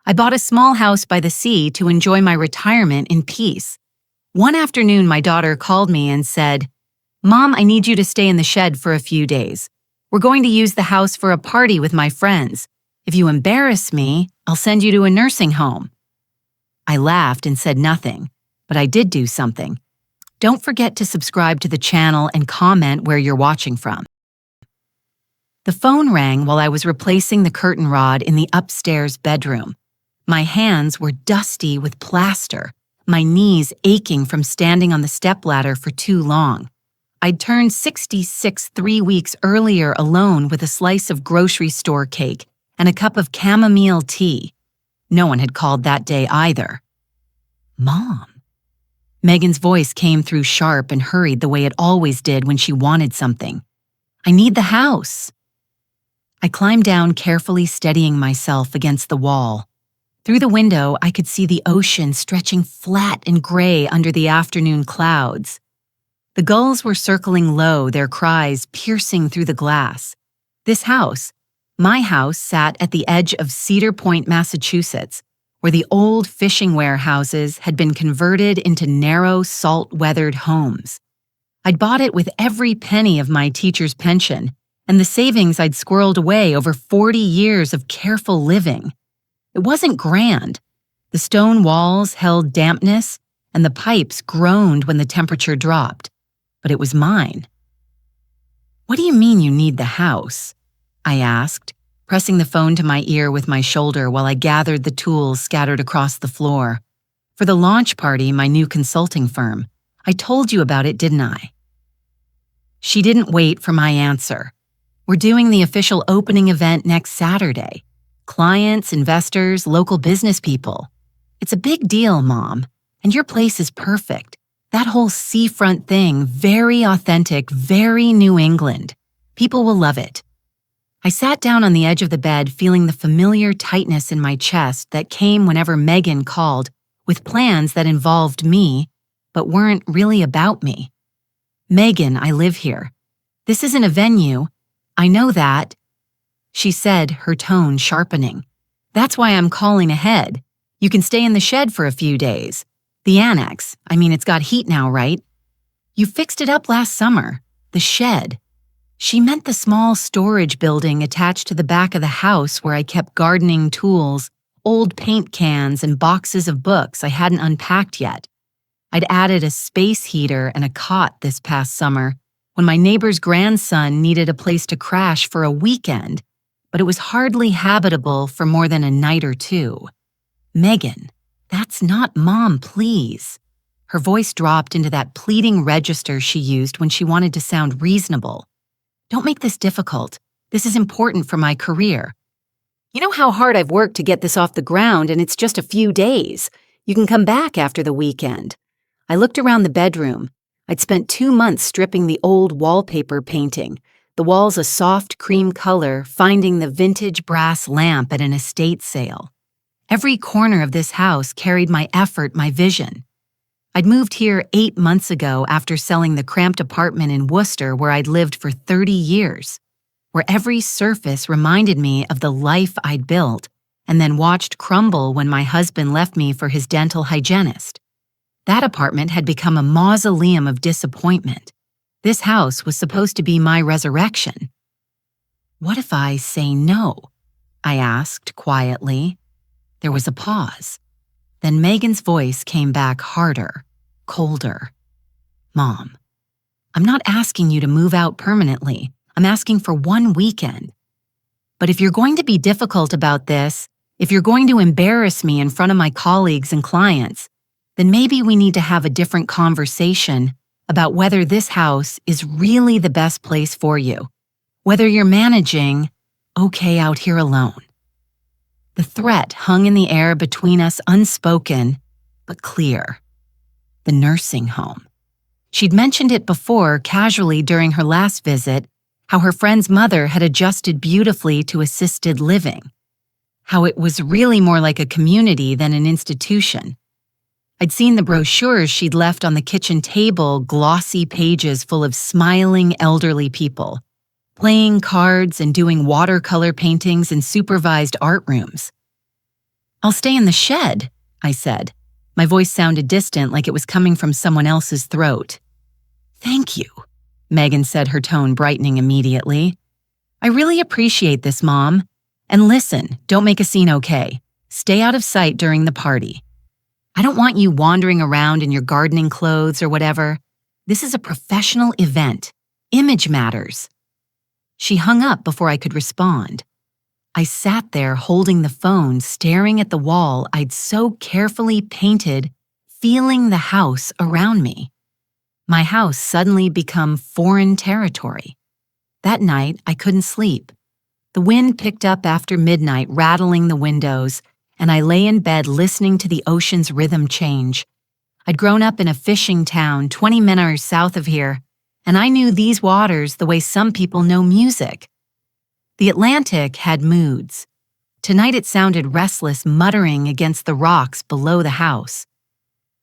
I bought a small house by the sea to enjoy my retirement in peace. One afternoon, my daughter called me and said, "Mom, I need you to stay in the shed for a few days. We're going to use the house for a party with my friends. If you embarrass me, I'll send you to a nursing home." I laughed and said nothing, but I did do something. Don't forget to subscribe to the channel and comment where you're watching from. The phone rang while I was replacing the curtain rod in the upstairs bedroom. My hands were dusty with plaster, my knees aching from standing on the stepladder for too long. I'd turned 66 3 weeks earlier alone with a slice of grocery store cake and a cup of chamomile tea. No one had called that day either. "Mom." Megan's voice came through sharp and hurried the way it always did when she wanted something. "I need the house." I climbed down, carefully steadying myself against the wall. Through the window, I could see the ocean stretching flat and gray under the afternoon clouds. The gulls were circling low, their cries piercing through the glass. This house, my house, sat at the edge of Cedar Point, Massachusetts, where the old fishing warehouses had been converted into narrow, salt-weathered homes. I'd bought it with every penny of my teacher's pension and the savings I'd squirreled away over 40 years of careful living. It wasn't grand. The stone walls held dampness, and the pipes groaned when the temperature dropped. But it was mine. "What do you mean you need the house?" I asked, pressing the phone to my ear with my shoulder while I gathered the tools scattered across the floor. "For the launch party, my new consulting firm. I told you about it, didn't I?" She didn't wait for my answer. "We're doing the official opening event next Saturday. Clients, investors, local business people. It's a big deal, Mom, and your place is perfect. That whole seafront thing, very authentic, very New England. People will love it." I sat down on the edge of the bed, feeling the familiar tightness in my chest that came whenever Megan called with plans that involved me, but weren't really about me. "Megan, I live here. This isn't a venue. I know that," she said, her tone sharpening. "That's why I'm calling ahead. You can stay in the shed for a few days. The annex, it's got heat now, right? You fixed it up last summer. The shed." She meant the small storage building attached to the back of the house where I kept gardening tools, old paint cans, and boxes of books I hadn't unpacked yet. I'd added a space heater and a cot this past summer when my neighbor's grandson needed a place to crash for a weekend, but it was hardly habitable for more than a night or two. "Megan, that's not Mom, please." Her voice dropped into that pleading register she used when she wanted to sound reasonable. "Don't make this difficult. This is important for my career. You know how hard I've worked to get this off the ground, and it's just a few days. You can come back after the weekend." I looked around the bedroom. I'd spent 2 months stripping the old wallpaper painting, the walls a soft cream color, finding the vintage brass lamp at an estate sale. Every corner of this house carried my effort, my vision. I'd moved here 8 months ago after selling the cramped apartment in Worcester where I'd lived for 30 years, where every surface reminded me of the life I'd built and then watched crumble when my husband left me for his dental hygienist. That apartment had become a mausoleum of disappointment. This house was supposed to be my resurrection. "What if I say no?" I asked quietly. There was a pause. Then Megan's voice came back harder, colder. "Mom, I'm not asking you to move out permanently. I'm asking for one weekend. But if you're going to be difficult about this, if you're going to embarrass me in front of my colleagues and clients, then maybe we need to have a different conversation about whether this house is really the best place for you, whether you're managing okay out here alone." The threat hung in the air between us, unspoken, but clear. The nursing home. She'd mentioned it before, casually during her last visit, how her friend's mother had adjusted beautifully to assisted living, how it was really more like a community than an institution. I'd seen the brochures she'd left on the kitchen table, glossy pages full of smiling elderly people, playing cards and doing watercolor paintings in supervised art rooms. "I'll stay in the shed," I said. My voice sounded distant, like it was coming from someone else's throat. "Thank you," Megan said, her tone brightening immediately. "I really appreciate this, Mom. And listen, don't make a scene, okay? Stay out of sight during the party. I don't want you wandering around in your gardening clothes or whatever. This is a professional event. Image matters." She hung up before I could respond. I sat there holding the phone, staring at the wall I'd so carefully painted, feeling the house around me. My house suddenly become foreign territory. That night, I couldn't sleep. The wind picked up after midnight, rattling the windows, and I lay in bed listening to the ocean's rhythm change. I'd grown up in a fishing town 20 minutes south of here, and I knew these waters the way some people know music. The Atlantic had moods. Tonight it sounded restless, muttering against the rocks below the house.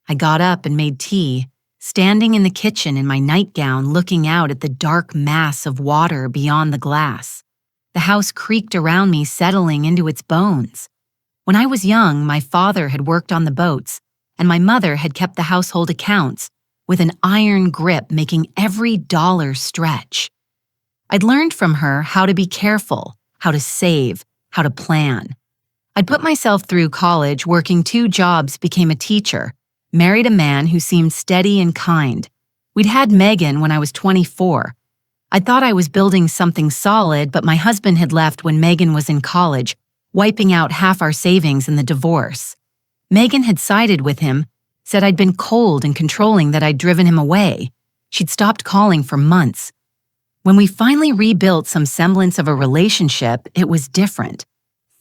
I got up and made tea, standing in the kitchen in my nightgown, looking out at the dark mass of water beyond the glass. The house creaked around me, settling into its bones. When I was young, my father had worked on the boats, and my mother had kept the household accounts, with an iron grip making every dollar stretch. I'd learned from her how to be careful, how to save, how to plan. I'd put myself through college, working 2 jobs, became a teacher, married a man who seemed steady and kind. We'd had Megan when I was 24. I thought I was building something solid, but my husband had left when Megan was in college, wiping out half our savings in the divorce. Megan had sided with him, said I'd been cold and controlling, that I'd driven him away. She'd stopped calling for months. When we finally rebuilt some semblance of a relationship, it was different,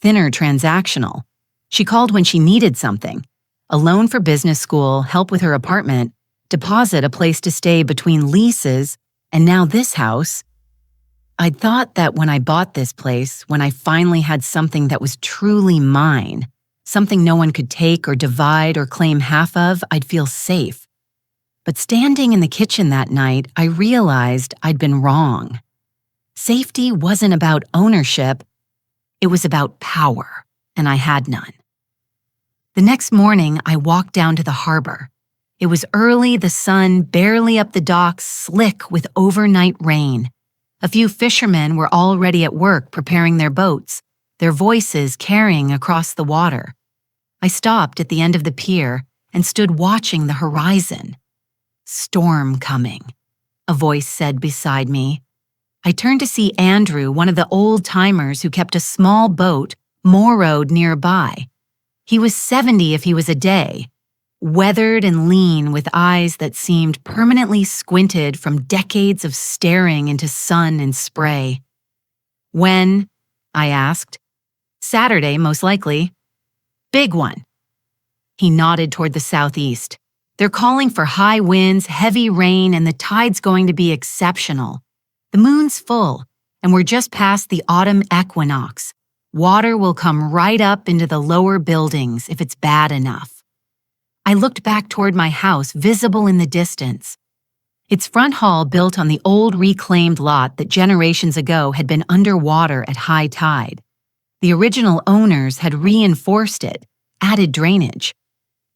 thinner, transactional. She called when she needed something: a loan for business school, help with her apartment, deposit, a place to stay between leases, and now this house. I'd thought that when I bought this place, when I finally had something that was truly mine, something no one could take or divide or claim half of, I'd feel safe. But standing in the kitchen that night, I realized I'd been wrong. Safety wasn't about ownership, it was about power, and I had none. The next morning, I walked down to the harbor. It was early, the sun barely up the docks, slick with overnight rain. A few fishermen were already at work preparing their boats, their voices carrying across the water. I stopped at the end of the pier and stood watching the horizon. "Storm coming," a voice said beside me. I turned to see Andrew, one of the old-timers who kept a small boat moorowed nearby. He was 70 if he was a day, weathered and lean, with eyes that seemed permanently squinted from decades of staring into sun and spray. "When?" I asked. "Saturday, most likely." "Big one." He nodded toward the southeast. "They're calling for high winds, heavy rain, and the tide's going to be exceptional. The moon's full, and we're just past the autumn equinox. Water will come right up into the lower buildings if it's bad enough." I looked back toward my house, visible in the distance. Its front hall, built on the old reclaimed lot that generations ago had been underwater at high tide. The original owners had reinforced it, added drainage.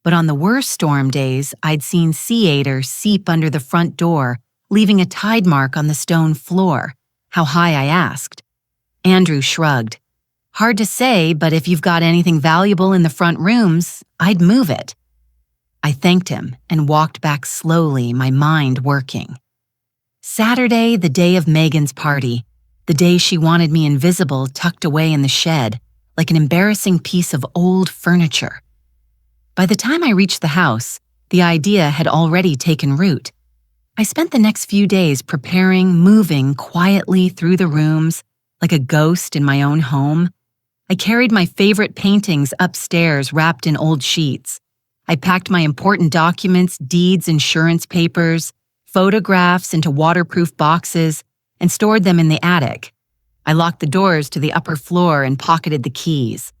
But on the worst storm days, I'd seen sea ader seep under the front door, leaving a tide mark on the stone floor. How high, I asked. Andrew shrugged. "Hard to say, but if you've got anything valuable in the front rooms, I'd move it." I thanked him and walked back slowly, my mind working. Saturday, the day of Megan's party, the day she wanted me invisible, tucked away in the shed, like an embarrassing piece of old furniture. By the time I reached the house, the idea had already taken root. I spent the next few days preparing, moving quietly through the rooms, like a ghost in my own home. I carried my favorite paintings upstairs wrapped in old sheets. I packed my important documents, deeds, insurance papers, photographs into waterproof boxes, and stored them in the attic. I locked the doors to the upper floor and pocketed the keys.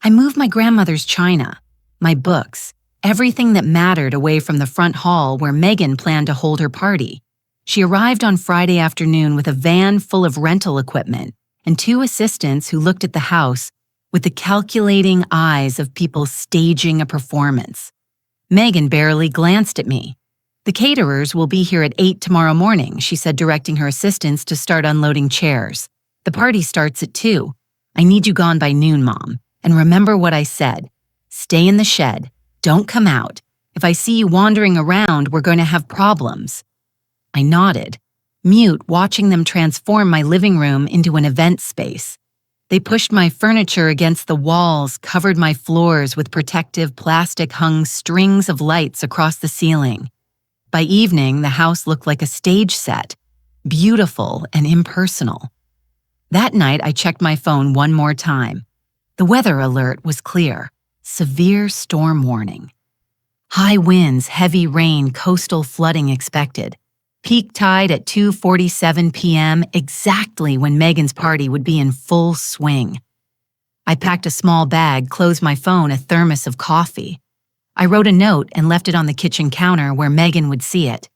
I moved my grandmother's china, my books, everything that mattered away from the front hall where Megan planned to hold her party. She arrived on Friday afternoon with a van full of rental equipment and 2 assistants who looked at the house, with the calculating eyes of people staging a performance. Megan barely glanced at me. "The caterers will be here at 8 tomorrow morning," she said, directing her assistants to start unloading chairs. "The party starts at 2. I need you gone by noon, Mom. And remember what I said. Stay in the shed. Don't come out. If I see you wandering around, we're going to have problems." I nodded, mute, watching them transform my living room into an event space. They pushed my furniture against the walls, covered my floors with protective plastic-hung strings of lights across the ceiling. By evening, the house looked like a stage set, beautiful and impersonal. That night, I checked my phone one more time. The weather alert was clear. Severe storm warning. High winds, heavy rain, coastal flooding expected. Peak tide at 2:47 p.m., exactly when Megan's party would be in full swing. I packed a small bag, closed my phone, a thermos of coffee. I wrote a note and left it on the kitchen counter where Megan would see it.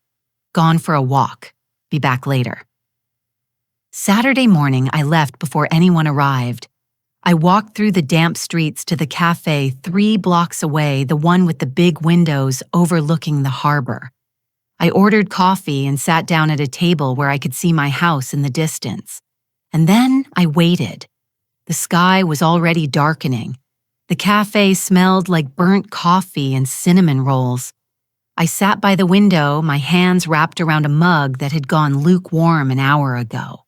"Gone for a walk. Be back later." Saturday morning, I left before anyone arrived. I walked through the damp streets to the cafe 3 blocks away, the one with the big windows overlooking the harbor. I ordered coffee and sat down at a table where I could see my house in the distance. And then I waited. The sky was already darkening. The cafe smelled like burnt coffee and cinnamon rolls. I sat by the window, my hands wrapped around a mug that had gone lukewarm an hour ago.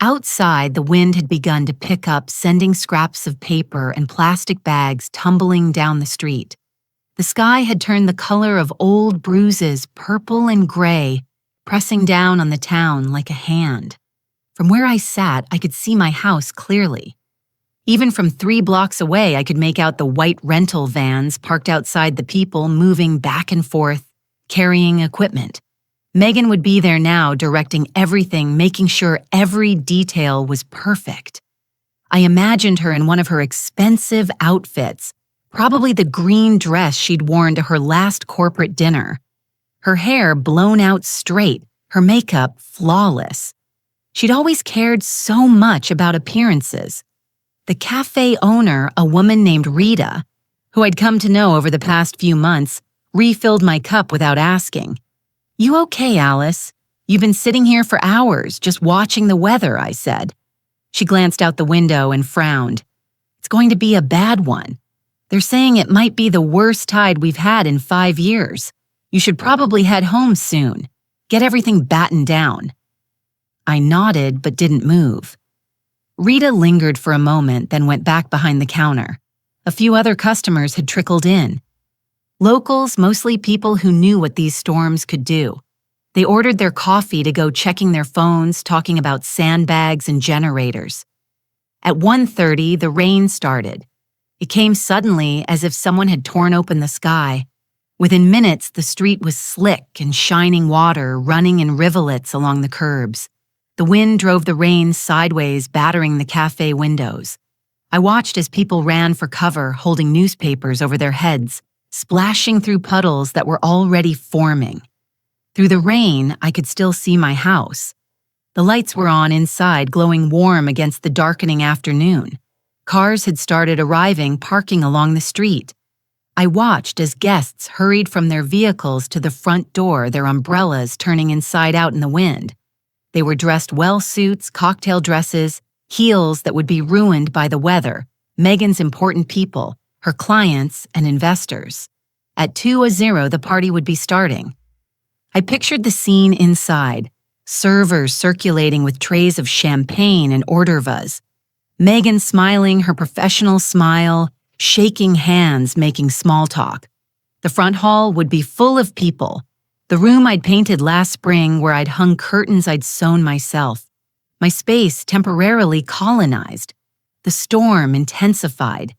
Outside, the wind had begun to pick up, sending scraps of paper and plastic bags tumbling down the street. The sky had turned the color of old bruises, purple and gray, pressing down on the town like a hand. From where I sat, I could see my house clearly. Even from 3 blocks away, I could make out the white rental vans parked outside, the people moving back and forth, carrying equipment. Megan would be there now, directing everything, making sure every detail was perfect. I imagined her in one of her expensive outfits, probably the green dress she'd worn to her last corporate dinner. Her hair blown out straight, her makeup flawless. She'd always cared so much about appearances. The cafe owner, a woman named Rita, who I'd come to know over the past few months, refilled my cup without asking. "You okay, Alice? You've been sitting here for hours, just watching the weather," I said. She glanced out the window and frowned. "It's going to be a bad one. They're saying it might be the worst tide we've had in 5 years. You should probably head home soon. Get everything battened down." I nodded but didn't move. Rita lingered for a moment, then went back behind the counter. A few other customers had trickled in. Locals, mostly people who knew what these storms could do. They ordered their coffee to go checking their phones, talking about sandbags and generators. At 1:30, the rain started. It came suddenly, as if someone had torn open the sky. Within minutes, the street was slick and shining water running in rivulets along the curbs. The wind drove the rain sideways, battering the cafe windows. I watched as people ran for cover, holding newspapers over their heads, splashing through puddles that were already forming. Through the rain, I could still see my house. The lights were on inside, glowing warm against the darkening afternoon. Cars had started arriving, parking along the street. I watched as guests hurried from their vehicles to the front door, their umbrellas turning inside out in the wind. They were dressed well suits, cocktail dresses, heels that would be ruined by the weather, Megan's important people, her clients and investors. At 2:00, the party would be starting. I pictured the scene inside, servers circulating with trays of champagne and hors d'oeuvres. Megan smiling her professional smile, shaking hands, making small talk. The front hall would be full of people. The room I'd painted last spring, where I'd hung curtains I'd sewn myself. My space temporarily colonized. The storm intensified.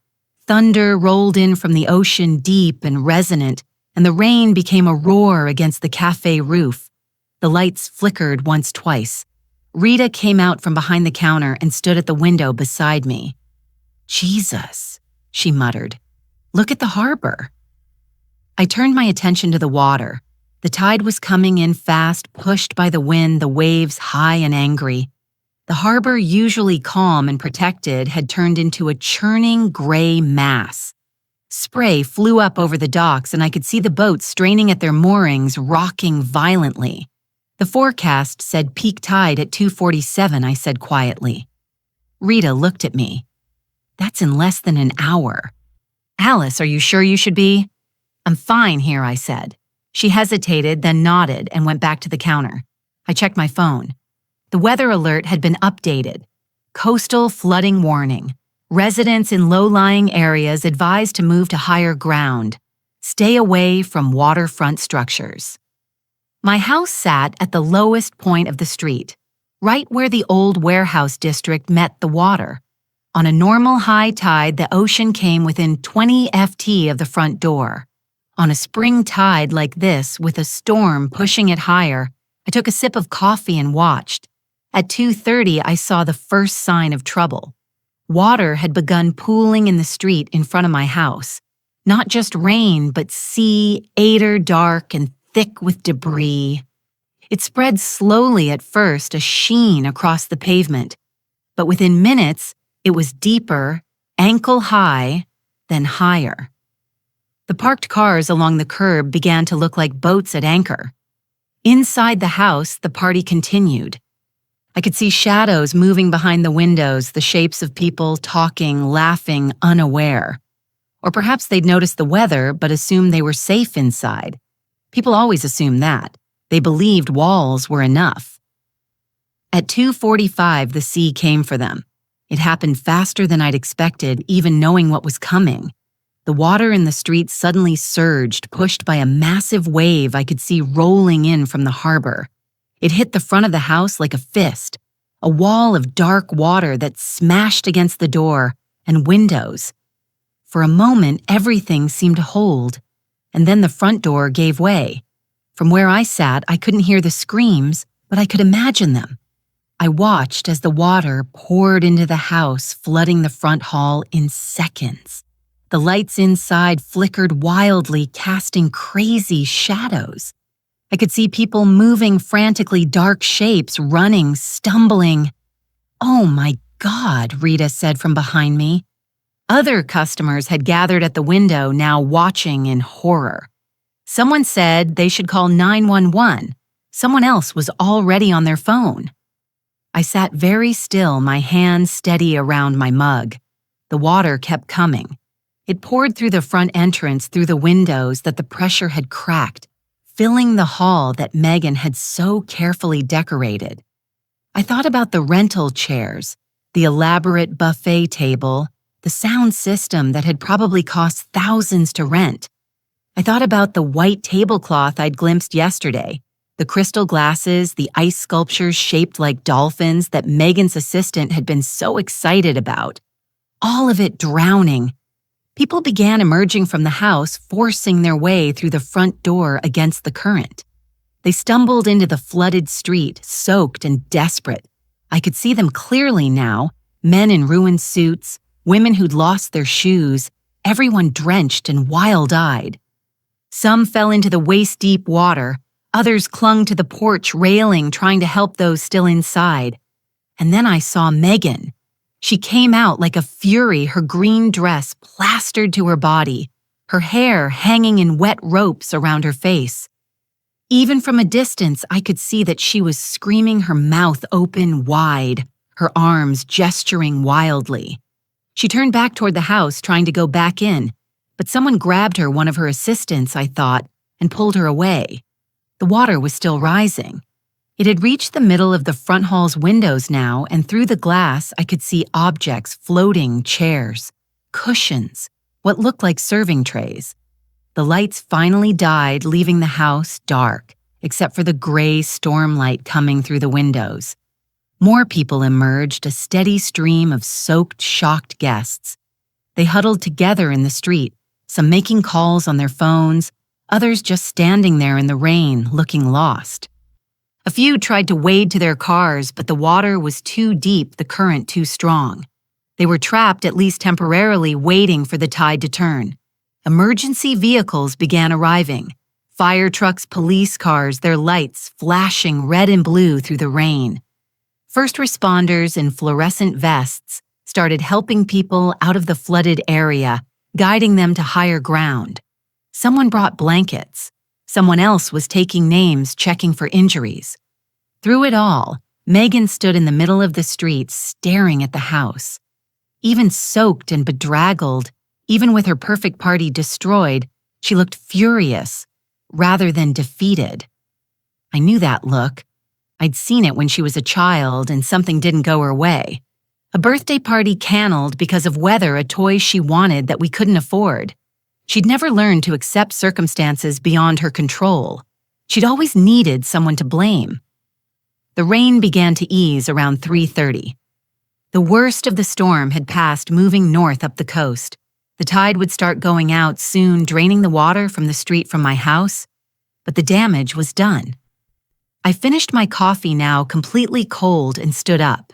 Thunder rolled in from the ocean, deep and resonant, and the rain became a roar against the cafe roof. The lights flickered once, twice. Rita came out from behind the counter and stood at the window beside me. "Jesus," she muttered. "Look at the harbor." I turned my attention to the water. The tide was coming in fast, pushed by the wind, the waves high and angry. The harbor, usually calm and protected, had turned into a churning gray mass. Spray flew up over the docks, and I could see the boats straining at their moorings, rocking violently. The forecast said peak tide at 2:47, I said quietly. Rita looked at me. That's in less than an hour. Alice, are you sure you should be? I'm fine here, I said. She hesitated, then nodded and went back to the counter. I checked my phone. The weather alert had been updated. Coastal flooding warning. Residents in low-lying areas advised to move to higher ground. Stay away from waterfront structures. My house sat at the lowest point of the street, right where the old warehouse district met the water. On a normal high tide, the ocean came within 20 ft of the front door. On a spring tide like this, with a storm pushing it higher, I took a sip of coffee and watched. At 2:30, I saw the first sign of trouble. Water had begun pooling in the street in front of my house. Not just rain, but sea, aider dark and thick with debris. It spread slowly at first, a sheen across the pavement. But within minutes, it was deeper, ankle-high, then higher. The parked cars along the curb began to look like boats at anchor. Inside the house, the party continued. I could see shadows moving behind the windows, the shapes of people talking, laughing, unaware. Or perhaps they'd noticed the weather but assumed they were safe inside. People always assume that. They believed walls were enough. At 2:45, the sea came for them. It happened faster than I'd expected, even knowing what was coming. The water in the street suddenly surged, pushed by a massive wave I could see rolling in from the harbor. It hit the front of the house like a fist, a wall of dark water that smashed against the door and windows. For a moment, everything seemed to hold, and then the front door gave way. From where I sat, I couldn't hear the screams, but I could imagine them. I watched as the water poured into the house, flooding the front hall in seconds. The lights inside flickered wildly, casting crazy shadows. I could see people moving frantically, dark shapes, running, stumbling. "Oh my God," Rita said from behind me. Other customers had gathered at the window, now watching in horror. Someone said they should call 911. Someone else was already on their phone. I sat very still, my hands steady around my mug. The water kept coming. It poured through the front entrance, through the windows that the pressure had cracked, filling the hall that Megan had so carefully decorated. I thought about the rental chairs, the elaborate buffet table, the sound system that had probably cost thousands to rent. I thought about the white tablecloth I'd glimpsed yesterday, the crystal glasses, the ice sculptures shaped like dolphins that Megan's assistant had been so excited about. All of it drowning. People began emerging from the house, forcing their way through the front door against the current. They stumbled into the flooded street, soaked and desperate. I could see them clearly now, men in ruined suits, women who'd lost their shoes, everyone drenched and wild-eyed. Some fell into the waist-deep water. Others clung to the porch railing, trying to help those still inside. And then I saw Megan. She came out like a fury, her green dress plastered to her body, her hair hanging in wet ropes around her face. Even from a distance, I could see that she was screaming, her mouth open wide, her arms gesturing wildly. She turned back toward the house, trying to go back in, but someone grabbed her, one of her assistants, I thought, and pulled her away. The water was still rising. It had reached the middle of the front hall's windows now, and through the glass I could see objects floating, chairs, cushions, what looked like serving trays. The lights finally died, leaving the house dark, except for the gray storm light coming through the windows. More people emerged, a steady stream of soaked, shocked guests. They huddled together in the street, some making calls on their phones, others just standing there in the rain, looking lost. A few tried to wade to their cars, but the water was too deep, the current too strong. They were trapped, at least temporarily, waiting for the tide to turn. Emergency vehicles began arriving. Fire trucks, police cars, their lights flashing red and blue through the rain. First responders in fluorescent vests started helping people out of the flooded area, guiding them to higher ground. Someone brought blankets. Someone else was taking names, checking for injuries. Through it all, Megan stood in the middle of the street staring at the house. Even soaked and bedraggled, even with her perfect party destroyed, she looked furious rather than defeated. I knew that look. I'd seen it when she was a child and something didn't go her way. A birthday party canceled because of weather, a toy she wanted that we couldn't afford. She'd never learned to accept circumstances beyond her control. She'd always needed someone to blame. The rain began to ease around 3:30. The worst of the storm had passed, moving north up the coast. The tide would start going out soon, draining the water from the street from my house, but the damage was done. I finished my coffee now, completely cold, and stood up.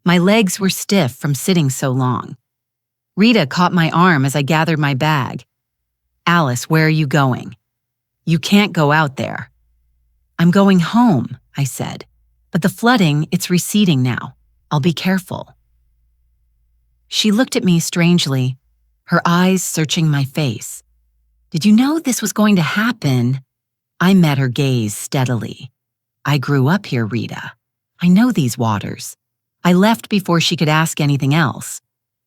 My legs were stiff from sitting so long. Rita caught my arm as I gathered my bag. "Alice, where are you going?" "You can't go out there." "I'm going home," I said. "But the flooding, it's receding now. I'll be careful." She looked at me strangely, her eyes searching my face. "Did you know this was going to happen?" I met her gaze steadily. "I grew up here, Rita. I know these waters." I left before she could ask anything else.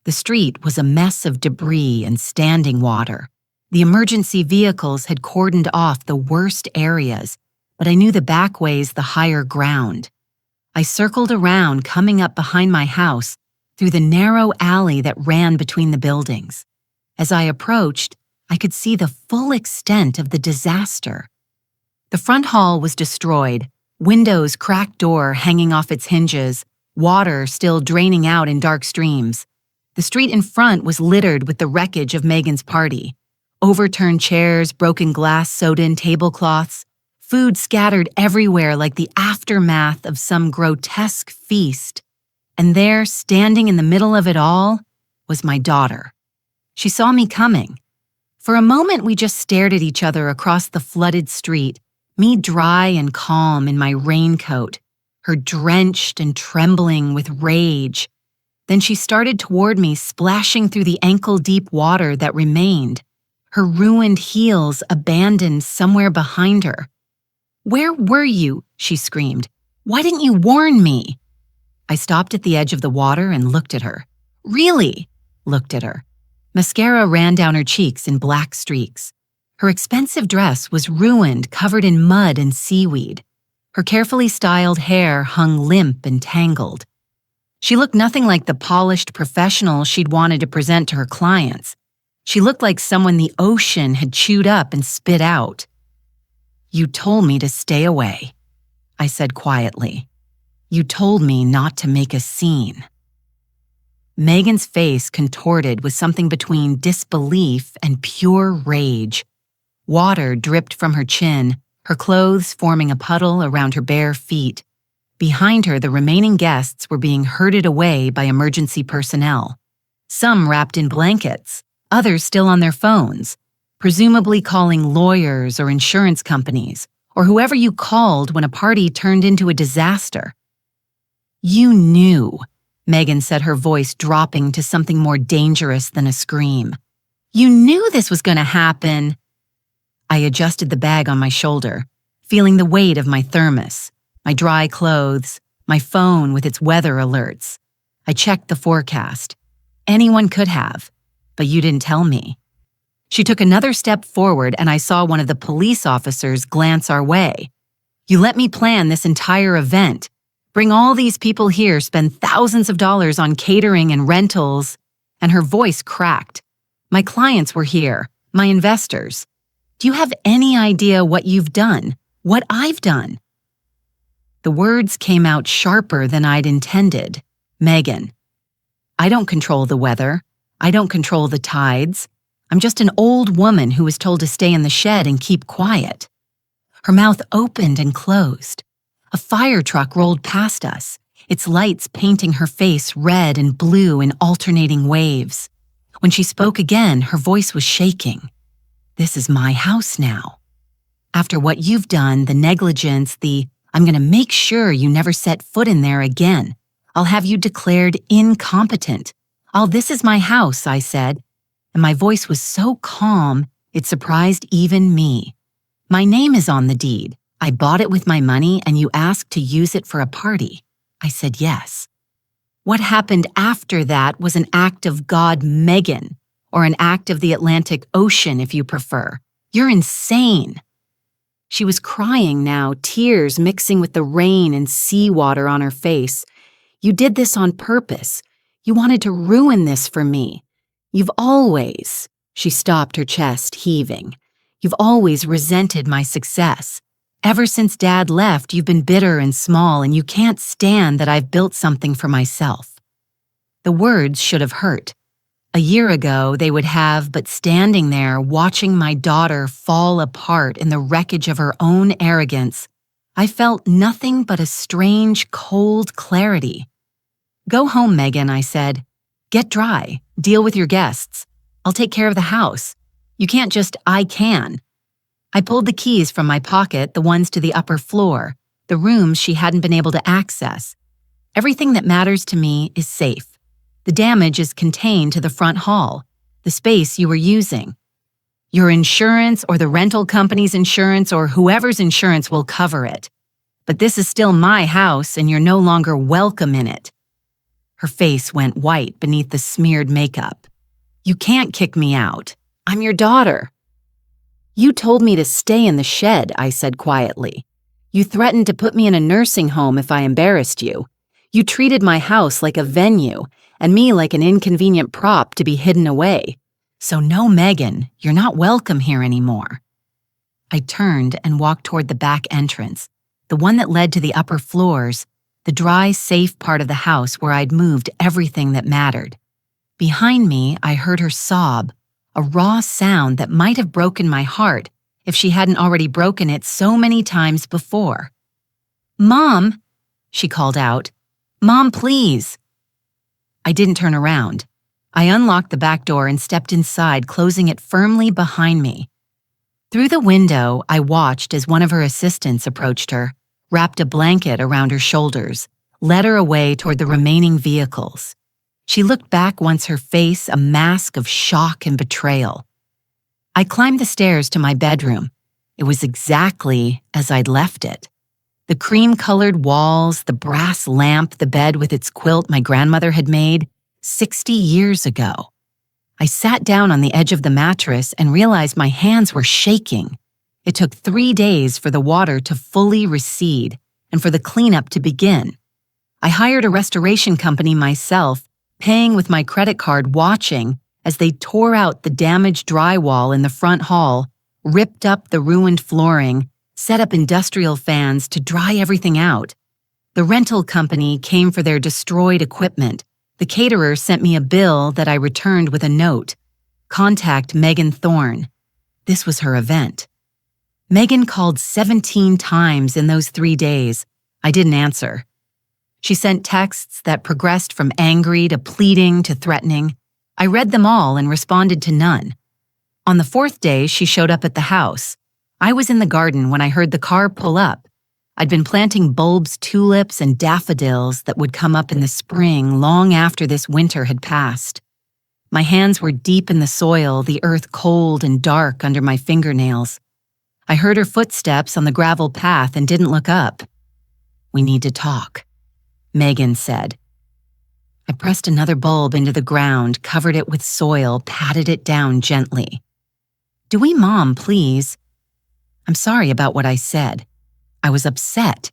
The street was a mess of debris and standing water. The emergency vehicles had cordoned off the worst areas, but I knew the back ways, the higher ground. I circled around, coming up behind my house, through the narrow alley that ran between the buildings. As I approached, I could see the full extent of the disaster. The front hall was destroyed, windows, cracked door hanging off its hinges, water still draining out in dark streams. The street in front was littered with the wreckage of Megan's party. Overturned chairs, broken glass, soda-in tablecloths, food scattered everywhere like the aftermath of some grotesque feast. And there, standing in the middle of it all, was my daughter. She saw me coming. For a moment, we just stared at each other across the flooded street, me dry and calm in my raincoat, her drenched and trembling with rage. Then she started toward me, splashing through the ankle-deep water that remained, her ruined heels abandoned somewhere behind her. "Where were you?" she screamed. "Why didn't you warn me?" I stopped at the edge of the water and looked at her. Really? Looked at her. Mascara ran down her cheeks in black streaks. Her expensive dress was ruined, covered in mud and seaweed. Her carefully styled hair hung limp and tangled. She looked nothing like the polished professional she'd wanted to present to her clients. She looked like someone the ocean had chewed up and spit out. "You told me to stay away," I said quietly. "You told me not to make a scene." Megan's face contorted with something between disbelief and pure rage. Water dripped from her chin, her clothes forming a puddle around her bare feet. Behind her, the remaining guests were being herded away by emergency personnel. Some wrapped in blankets, others still on their phones, presumably calling lawyers or insurance companies, or whoever you called when a party turned into a disaster. "You knew," Megan said, her voice dropping to something more dangerous than a scream. "You knew this was going to happen." I adjusted the bag on my shoulder, feeling the weight of my thermos, my dry clothes, my phone with its weather alerts. I checked the forecast. Anyone could have, but you didn't tell me. She took another step forward and I saw one of the police officers glance our way. "You let me plan this entire event. Bring all these people here, spend thousands of dollars on catering and rentals," and her voice cracked. "My clients were here, my investors. Do you have any idea what you've done, what I've done?" The words came out sharper than I'd intended. "Megan, I don't control the weather. I don't control the tides. I'm just an old woman who was told to stay in the shed and keep quiet." Her mouth opened and closed. A fire truck rolled past us, its lights painting her face red and blue in alternating waves. When she spoke again, her voice was shaking. "This is my house now. After what you've done, the negligence, the I'm going to make sure you never set foot in there again. I'll have you declared incompetent. This is my house, I said, and my voice was so calm it surprised even me. My name is on the deed. I bought it with my money and you asked to use it for a party. I said yes. What happened after that was an act of God, Megan, or an act of the Atlantic Ocean if you prefer. You're insane. She was crying now, tears mixing with the rain and seawater on her face. You did this on purpose. You wanted to ruin this for me. You've always, she stopped, her chest heaving. You've always resented my success. Ever since Dad left, you've been bitter and small, and you can't stand that I've built something for myself. The words should have hurt. A year ago, they would have, but standing there, watching my daughter fall apart in the wreckage of her own arrogance, I felt nothing but a strange, cold clarity. Go home, Megan, I said. Get dry. Deal with your guests. I'll take care of the house. You can't just, I can. I pulled the keys from my pocket, the ones to the upper floor, the rooms she hadn't been able to access. Everything that matters to me is safe. The damage is contained to the front hall, the space you were using. Your insurance or the rental company's insurance or whoever's insurance will cover it. But this is still my house and you're no longer welcome in it. Her face went white beneath the smeared makeup. You can't kick me out. I'm your daughter. You told me to stay in the shed, I said quietly. You threatened to put me in a nursing home if I embarrassed you. You treated my house like a venue and me like an inconvenient prop to be hidden away. So no, Megan, you're not welcome here anymore. I turned and walked toward the back entrance, the one that led to the upper floors, the dry, safe part of the house where I'd moved everything that mattered. Behind me, I heard her sob, a raw sound that might have broken my heart if she hadn't already broken it so many times before. Mom, she called out. Mom, please. I didn't turn around. I unlocked the back door and stepped inside, closing it firmly behind me. Through the window, I watched as one of her assistants approached her, wrapped a blanket around her shoulders, led her away toward the remaining vehicles. She looked back once, her face a mask of shock and betrayal. I climbed the stairs to my bedroom. It was exactly as I'd left it. The cream-colored walls, the brass lamp, the bed with its quilt my grandmother had made 60 years ago. I sat down on the edge of the mattress and realized my hands were shaking. It took 3 days for the water to fully recede and for the cleanup to begin. I hired a restoration company myself, paying with my credit card, watching as they tore out the damaged drywall in the front hall, ripped up the ruined flooring, set up industrial fans to dry everything out. The rental company came for their destroyed equipment. The caterer sent me a bill that I returned with a note. Contact Megan Thorne. This was her event. Megan called 17 times in those 3 days. I didn't answer. She sent texts that progressed from angry to pleading to threatening. I read them all and responded to none. On the 4th day, she showed up at the house. I was in the garden when I heard the car pull up. I'd been planting bulbs, tulips, and daffodils that would come up in the spring long after this winter had passed. My hands were deep in the soil, the earth cold and dark under my fingernails. I heard her footsteps on the gravel path and didn't look up. We need to talk, Megan said. I pressed another bulb into the ground, covered it with soil, patted it down gently. Do we, Mom, please? I'm sorry about what I said. I was upset.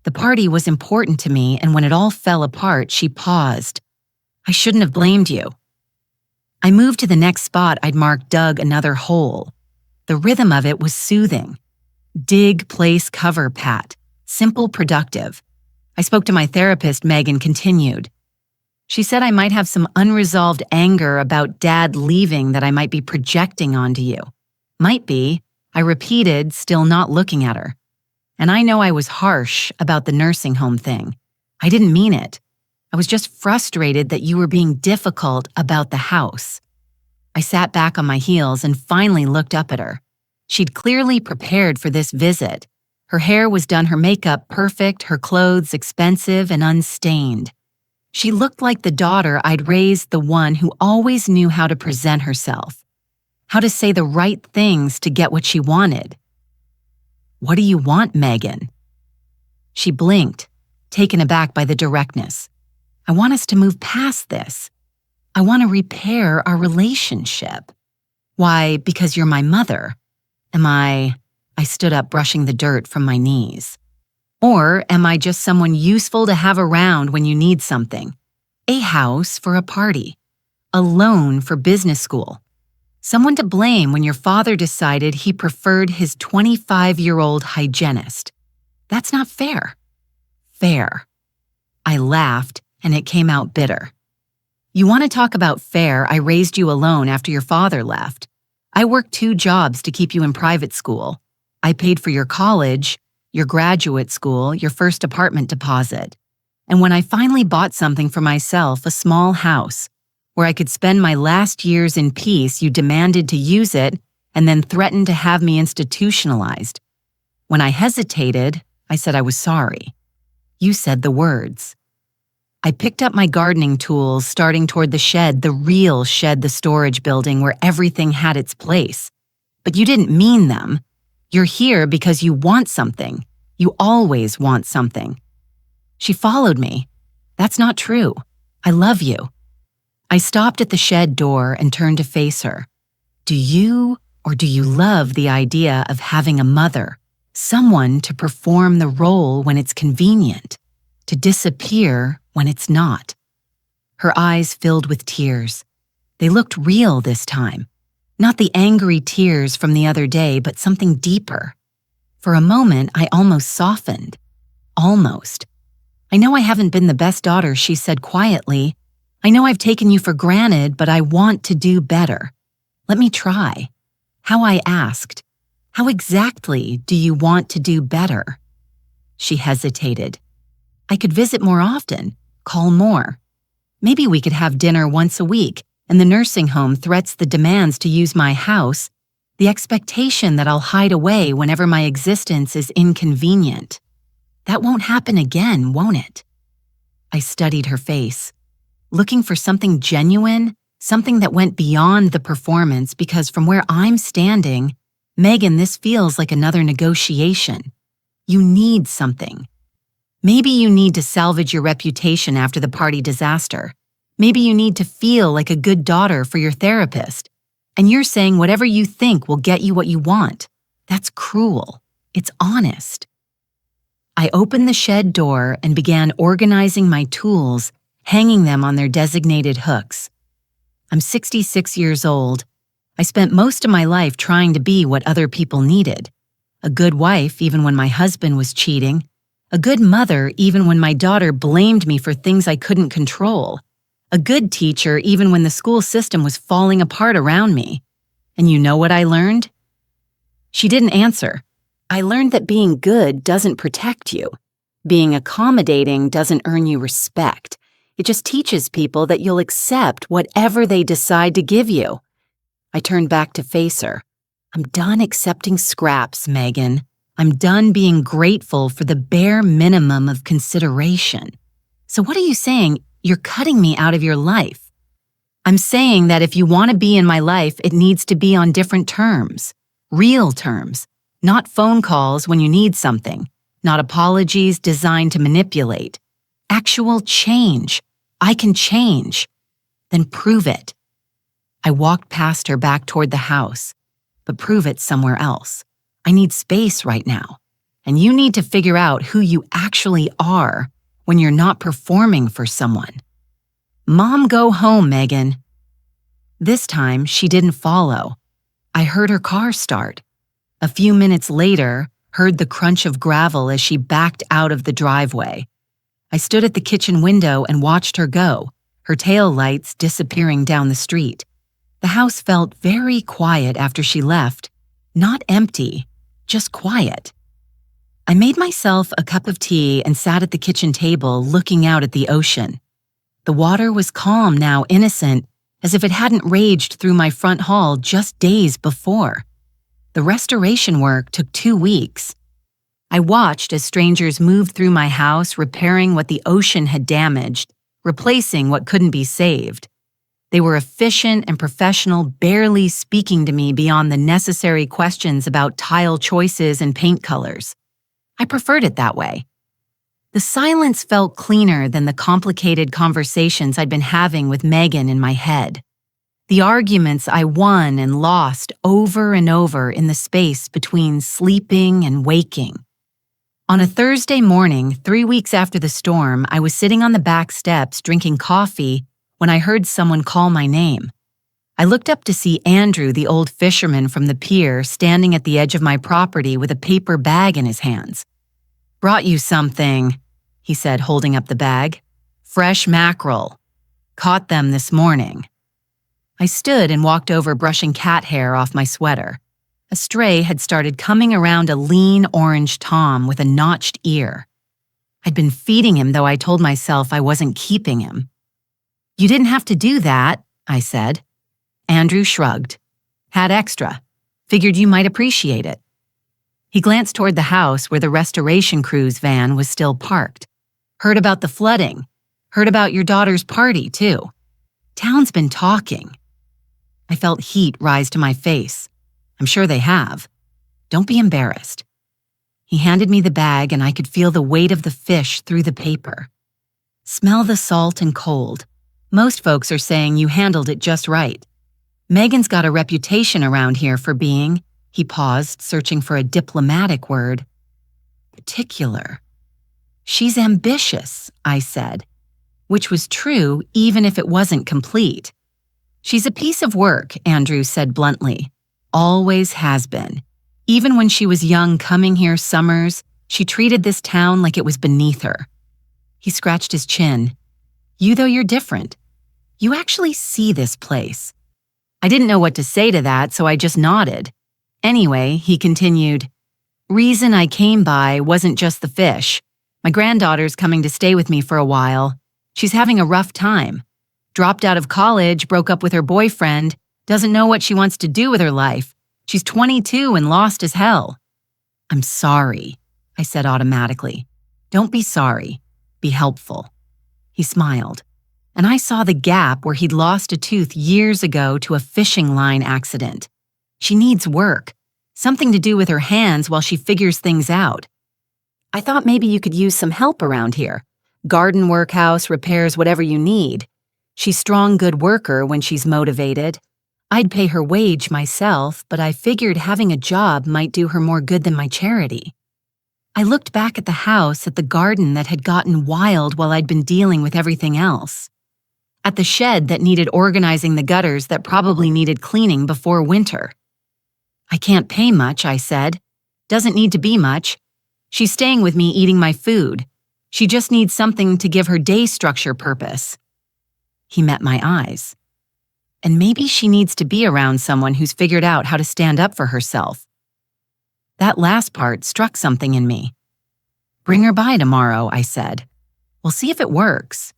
The party was important to me, and when it all fell apart, she paused. I shouldn't have blamed you. I moved to the next spot I'd marked, dug another hole. The rhythm of it was soothing. Dig, place, cover, pat. Simple, productive. I spoke to my therapist, Megan continued. She said I might have some unresolved anger about Dad leaving that I might be projecting onto you. Might be, I repeated, still not looking at her. And I know I was harsh about the nursing home thing. I didn't mean it. I was just frustrated that you were being difficult about the house. I sat back on my heels and finally looked up at her. She'd clearly prepared for this visit. Her hair was done, her makeup perfect, her clothes expensive and unstained. She looked like the daughter I'd raised, the one who always knew how to present herself, how to say the right things to get what she wanted. "What do you want, Megan?" She blinked, taken aback by the directness. "I want us to move past this. I want to repair our relationship." "Why, because you're my mother. Am I stood up, brushing the dirt from my knees. "Or am I just someone useful to have around when you need something? A house for a party. A loan for business school. Someone to blame when your father decided he preferred his 25-year-old hygienist. That's not fair." "Fair." I laughed, and it came out bitter. "You want to talk about fair? I raised you alone after your father left. I worked 2 jobs to keep you in private school. I paid for your college, your graduate school, your first apartment deposit. And when I finally bought something for myself, a small house, where I could spend my last years in peace, you demanded to use it and then threatened to have me institutionalized. When I hesitated, I said I was sorry. You said the words. I picked up my gardening tools, starting toward the shed, the real shed, the storage building where everything had its place. But you didn't mean them. You're here because you want something. You always want something." She followed me. "That's not true. I love you." I stopped at the shed door and turned to face her. "Do you love the idea of having a mother, someone to perform the role when it's convenient, to disappear when it's not?" Her eyes filled with tears. They looked real this time. Not the angry tears from the other day, but something deeper. For a moment, I almost softened. Almost. "I know I haven't been the best daughter," she said quietly. "I know I've taken you for granted, but I want to do better. Let me try." How I asked, "How exactly do you want to do better?" She hesitated. "I could visit more often, call more. Maybe we could have dinner once a week, and the nursing home threats the demands to use my house, the expectation that I'll hide away whenever my existence is inconvenient. That won't happen again, won't it?" I studied her face, looking for something genuine, something that went beyond the performance, because from where I'm standing, "Megan, this feels like another negotiation. You need something. Maybe you need to salvage your reputation after the party disaster. Maybe you need to feel like a good daughter for your therapist. And you're saying whatever you think will get you what you want. That's cruel. It's honest." I opened the shed door and began organizing my tools, hanging them on their designated hooks. I'm 66 years old. I spent most of my life trying to be what other people needed. A good wife even when my husband was cheating. A good mother even when my daughter blamed me for things I couldn't control. A good teacher even when the school system was falling apart around me. And you know what I learned? She didn't answer. I learned that being good doesn't protect you. Being accommodating doesn't earn you respect. It just teaches people that you'll accept whatever they decide to give you. I turned back to face her. "I'm done accepting scraps, Megan. I'm done being grateful for the bare minimum of consideration. So what are you saying? You're cutting me out of your life." "I'm saying that if you want to be in my life, it needs to be on different terms. Real terms. Not phone calls when you need something. Not apologies designed to manipulate. Actual change. I can change." "Then prove it." I walked past her back toward the house. "But prove it somewhere else. I need space right now. And you need to figure out who you actually are when you're not performing for someone." "Mom, go home, Megan." This time, she didn't follow. I heard her car start. A few minutes later, heard the crunch of gravel as she backed out of the driveway. I stood at the kitchen window and watched her go, her tail lights disappearing down the street. The house felt very quiet after she left. Not empty, just quiet. I made myself a cup of tea and sat at the kitchen table looking out at the ocean. The water was calm now, innocent, as if it hadn't raged through my front hall just days before. The restoration work took 2 weeks. I watched as strangers moved through my house, repairing what the ocean had damaged, replacing what couldn't be saved. They were efficient and professional, barely speaking to me beyond the necessary questions about tile choices and paint colors. I preferred it that way. The silence felt cleaner than the complicated conversations I'd been having with Megan in my head. The arguments I won and lost over and over in the space between sleeping and waking. On a Thursday morning, 3 weeks after the storm, I was sitting on the back steps drinking coffee when I heard someone call my name. I looked up to see Andrew, the old fisherman from the pier, standing at the edge of my property with a paper bag in his hands. "Brought you something," he said, holding up the bag. "Fresh mackerel. Caught them this morning." I stood and walked over, brushing cat hair off my sweater. A stray had started coming around a lean orange tom with a notched ear. I'd been feeding him, though I told myself I wasn't keeping him. "You didn't have to do that," I said. Andrew shrugged. "Had extra. Figured you might appreciate it." He glanced toward the house where the restoration crew's van was still parked. "Heard about the flooding. Heard about your daughter's party, too. Town's been talking." I felt heat rise to my face. "I'm sure they have. Don't be embarrassed." He handed me the bag and I could feel the weight of the fish through the paper. "Smell the salt and cold. Most folks are saying you handled it just right. Megan's got a reputation around here for being," he paused, searching for a diplomatic word, "particular." "She's ambitious," I said, which was true even if it wasn't complete. "She's a piece of work," Andrew said bluntly. "Always has been. Even when she was young coming here summers, she treated this town like it was beneath her." He scratched his chin. "Though you're different. You actually see this place." I didn't know what to say to that, so I just nodded. "Anyway," he continued, "reason I came by wasn't just the fish. My granddaughter's coming to stay with me for a while. She's having a rough time. Dropped out of college, broke up with her boyfriend, doesn't know what she wants to do with her life. She's 22 and lost as hell." "I'm sorry," I said automatically. "Don't be sorry. Be helpful." He smiled, and I saw the gap where he'd lost a tooth years ago to a fishing line accident. She needs work, something to do with her hands while she figures things out. "I thought maybe you could use some help around here. Garden workhouse, repairs, whatever you need. She's strong, good worker when she's motivated. I'd pay her wage myself, but I figured having a job might do her more good than my charity." I looked back at the house, at the garden that had gotten wild while I'd been dealing with everything else. At the shed that needed organizing, the gutters that probably needed cleaning before winter. "I can't pay much," I said. "Doesn't need to be much. She's staying with me eating my food. She just needs something to give her day structure purpose." He met my eyes. "And maybe she needs to be around someone who's figured out how to stand up for herself." That last part struck something in me. "Bring her by tomorrow," I said. "We'll see if it works."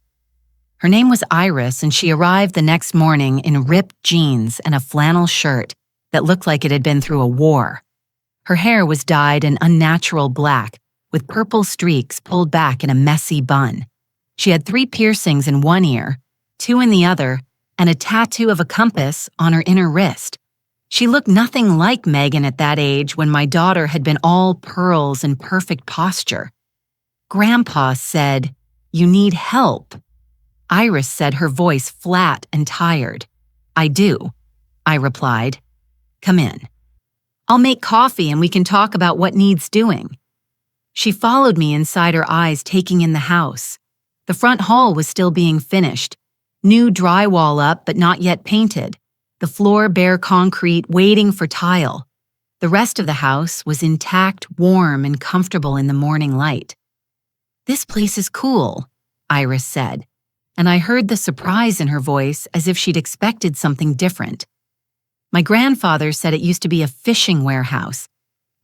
Her name was Iris, and she arrived the next morning in ripped jeans and a flannel shirt that looked like it had been through a war. Her hair was dyed an unnatural black, with purple streaks pulled back in a messy bun. She had 3 piercings in one ear, 2 in the other, and a tattoo of a compass on her inner wrist. She looked nothing like Megan at that age when my daughter had been all pearls and perfect posture. Grandpa said, "You need help." Iris said, her voice flat and tired. "I do," I replied. "Come in. I'll make coffee and we can talk about what needs doing." She followed me inside, her eyes taking in the house. The front hall was still being finished. New drywall up but not yet painted. The floor bare concrete waiting for tile. The rest of the house was intact, warm, and comfortable in the morning light. "This place is cool," Iris said, and I heard the surprise in her voice as if she'd expected something different. "My grandfather said it used to be a fishing warehouse.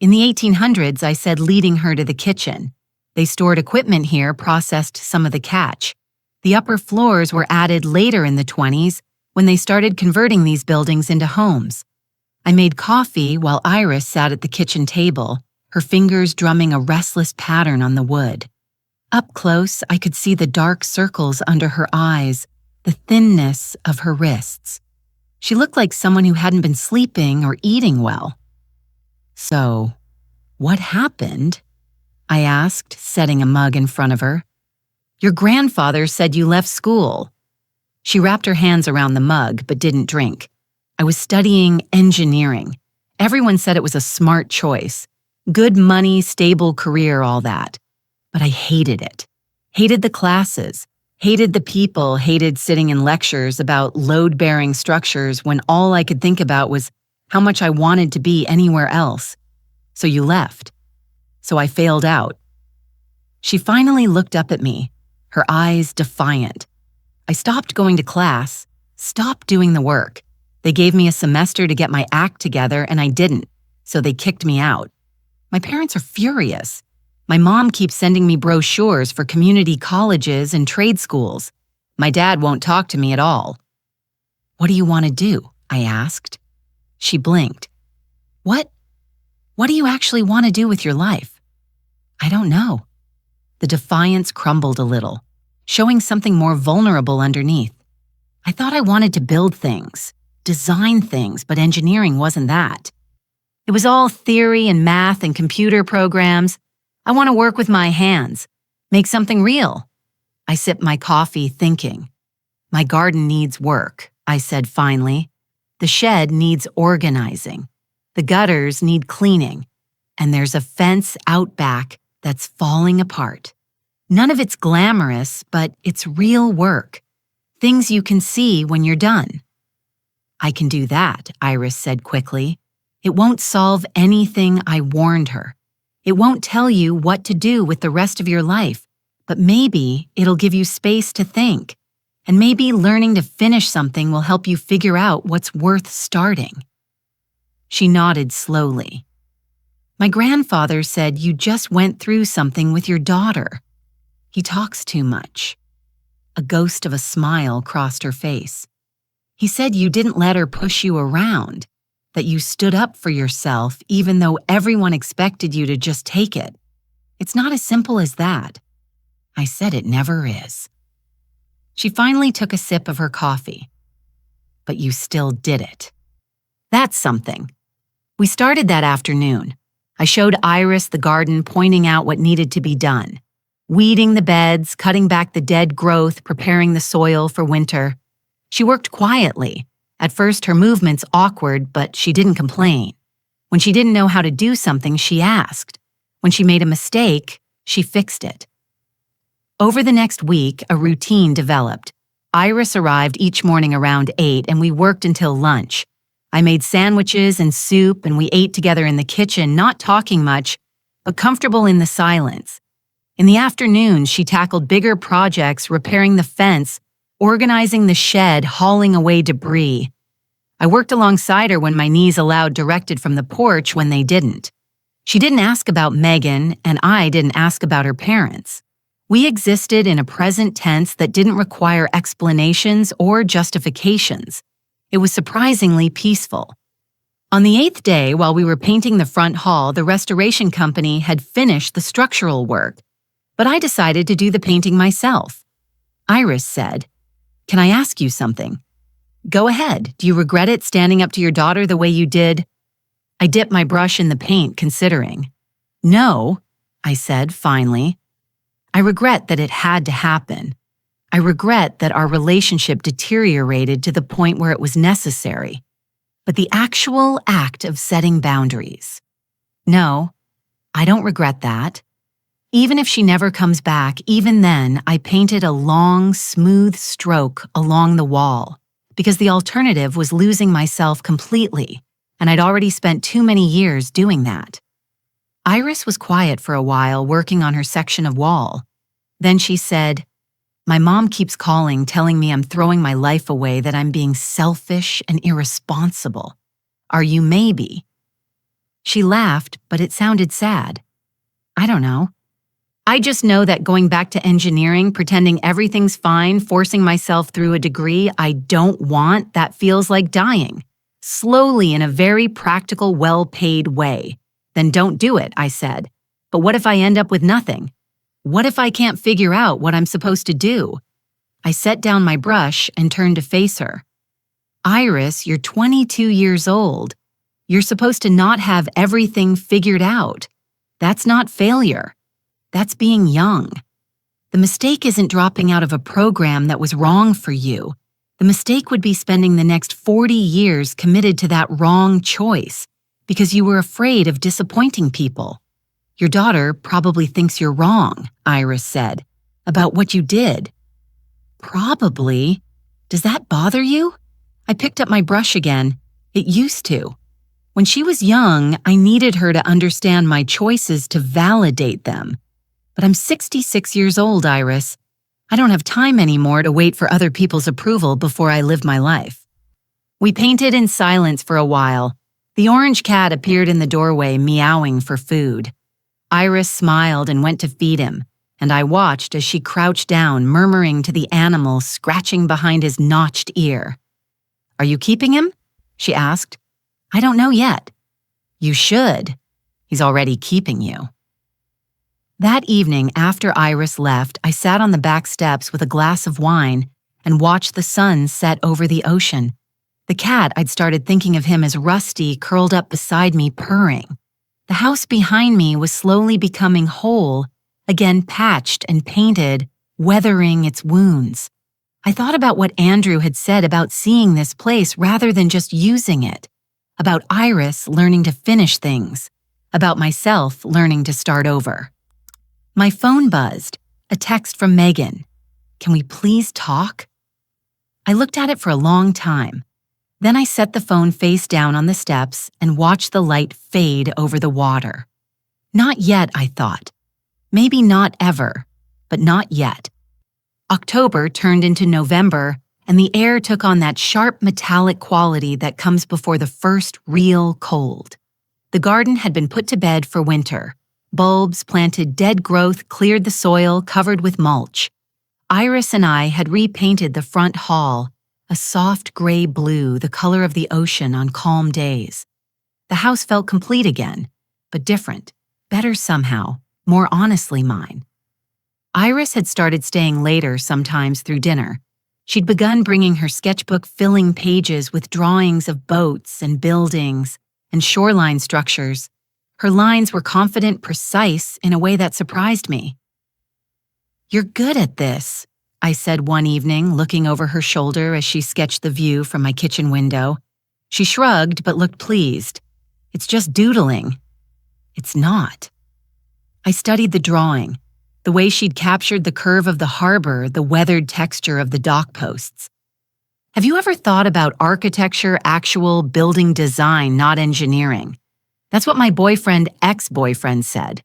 In the 1800s, I said, leading her to the kitchen. They stored equipment here, processed some of the catch. The upper floors were added later in the 20s when they started converting these buildings into homes. I made coffee while Iris sat at the kitchen table, her fingers drumming a restless pattern on the wood. Up close, I could see the dark circles under her eyes, the thinness of her wrists. She looked like someone who hadn't been sleeping or eating well. "So, what happened?" I asked, setting a mug in front of her. "Your grandfather said you left school." She wrapped her hands around the mug but didn't drink. "I was studying engineering. Everyone said it was a smart choice. Good money, stable career, all that. But I hated it. Hated the classes. Hated the people, hated sitting in lectures about load-bearing structures when all I could think about was how much I wanted to be anywhere else. So you left. So I failed out." She finally looked up at me, her eyes defiant. "I stopped going to class, stopped doing the work. They gave me a semester to get my act together and I didn't, so they kicked me out. My parents are furious. My mom keeps sending me brochures for community colleges and trade schools. My dad won't talk to me at all." "What do you want to do?" I asked. She blinked. What do you actually want to do with your life?" "I don't know." The defiance crumbled a little, showing something more vulnerable underneath. "I thought I wanted to build things, design things, but engineering wasn't that. It was all theory and math and computer programs. I want to work with my hands, make something real." I sipped my coffee, thinking. "My garden needs work," I said finally. "The shed needs organizing. The gutters need cleaning. And there's a fence out back that's falling apart. None of it's glamorous, but it's real work. Things you can see when you're done." "I can do that," Iris said quickly. "It won't solve anything," I warned her. "It won't tell you what to do with the rest of your life, but maybe it'll give you space to think. And maybe learning to finish something will help you figure out what's worth starting." She nodded slowly. "My grandfather said you just went through something with your daughter. He talks too much." A ghost of a smile crossed her face. "He said you didn't let her push you around, that you stood up for yourself even though everyone expected you to just take it. It's not as simple as that." I said it never is. She finally took a sip of her coffee. "But you still did it. That's something." We started that afternoon. I showed Iris the garden, pointing out what needed to be done. Weeding the beds, cutting back the dead growth, preparing the soil for winter. She worked quietly. At first, her movements awkward, but she didn't complain. When she didn't know how to do something, she asked. When she made a mistake, she fixed it. Over the next week, a routine developed. Iris arrived each morning around 8, and we worked until lunch. I made sandwiches and soup, and we ate together in the kitchen, not talking much, but comfortable in the silence. In the afternoon, she tackled bigger projects, repairing the fence, organizing the shed, hauling away debris. I worked alongside her when my knees allowed, directed from the porch when they didn't. She didn't ask about Megan, and I didn't ask about her parents. We existed in a present tense that didn't require explanations or justifications. It was surprisingly peaceful. On the 8th day, while we were painting the front hall, the restoration company had finished the structural work, but I decided to do the painting myself. Iris said, "Can I ask you something?" "Go ahead. Do you regret it, standing up to your daughter the way you did?" I dipped my brush in the paint, considering. "No," I said finally. "I regret that it had to happen. I regret that our relationship deteriorated to the point where it was necessary. But the actual act of setting boundaries. No, I don't regret that. Even if she never comes back, even then, I painted a long, smooth stroke along the wall, because the alternative was losing myself completely, and I'd already spent too many years doing that." Iris was quiet for a while, working on her section of wall. Then she said, "My mom keeps calling, telling me I'm throwing my life away, that I'm being selfish and irresponsible. Are you maybe?" She laughed, but it sounded sad. "I don't know. I just know that going back to engineering, pretending everything's fine, forcing myself through a degree I don't want, that feels like dying. Slowly, in a very practical, well-paid way. Then don't do it, I said. But what if I end up with nothing? What if I can't figure out what I'm supposed to do? I set down my brush and turned to face her. Iris, you're 22 years old. You're supposed to not have everything figured out. That's not failure. That's being young. The mistake isn't dropping out of a program that was wrong for you. The mistake would be spending the next 40 years committed to that wrong choice because you were afraid of disappointing people. Your daughter probably thinks you're wrong, Iris said, about what you did. Probably? Does that bother you? I picked up my brush again. It used to. When she was young, I needed her to understand my choices to validate them. But I'm 66 years old, Iris. I don't have time anymore to wait for other people's approval before I live my life. We painted in silence for a while. The orange cat appeared in the doorway, meowing for food. Iris smiled and went to feed him, and I watched as she crouched down, murmuring to the animal scratching behind his notched ear. "Are you keeping him?" she asked. "I don't know yet." "You should. He's already keeping you." That evening, after Iris left, I sat on the back steps with a glass of wine and watched the sun set over the ocean. The cat, I'd started thinking of him as Rusty, curled up beside me, purring. The house behind me was slowly becoming whole, again patched and painted, weathering its wounds. I thought about what Andrew had said about seeing this place rather than just using it, about Iris learning to finish things, about myself learning to start over. My phone buzzed, a text from Megan. "Can we please talk?" I looked at it for a long time. Then I set the phone face down on the steps and watched the light fade over the water. Not yet, I thought. Maybe not ever, but not yet. October turned into November, and the air took on that sharp metallic quality that comes before the first real cold. The garden had been put to bed for winter. Bulbs planted, dead growth cleared the soil covered with mulch. Iris and I had repainted the front hall, a soft gray blue, the color of the ocean on calm days. The house felt complete again, but different, better somehow, more honestly mine. Iris had started staying later sometimes through dinner. She'd begun bringing her sketchbook filling pages with drawings of boats and buildings and shoreline structures. Her lines were confident, precise, in a way that surprised me. "You're good at this," I said one evening, looking over her shoulder as she sketched the view from my kitchen window. She shrugged but looked pleased. "It's just doodling." "It's not." I studied the drawing, the way she'd captured the curve of the harbor, the weathered texture of the dock posts. Have you ever thought about architecture, actual building design, not engineering? That's what my ex-boyfriend said.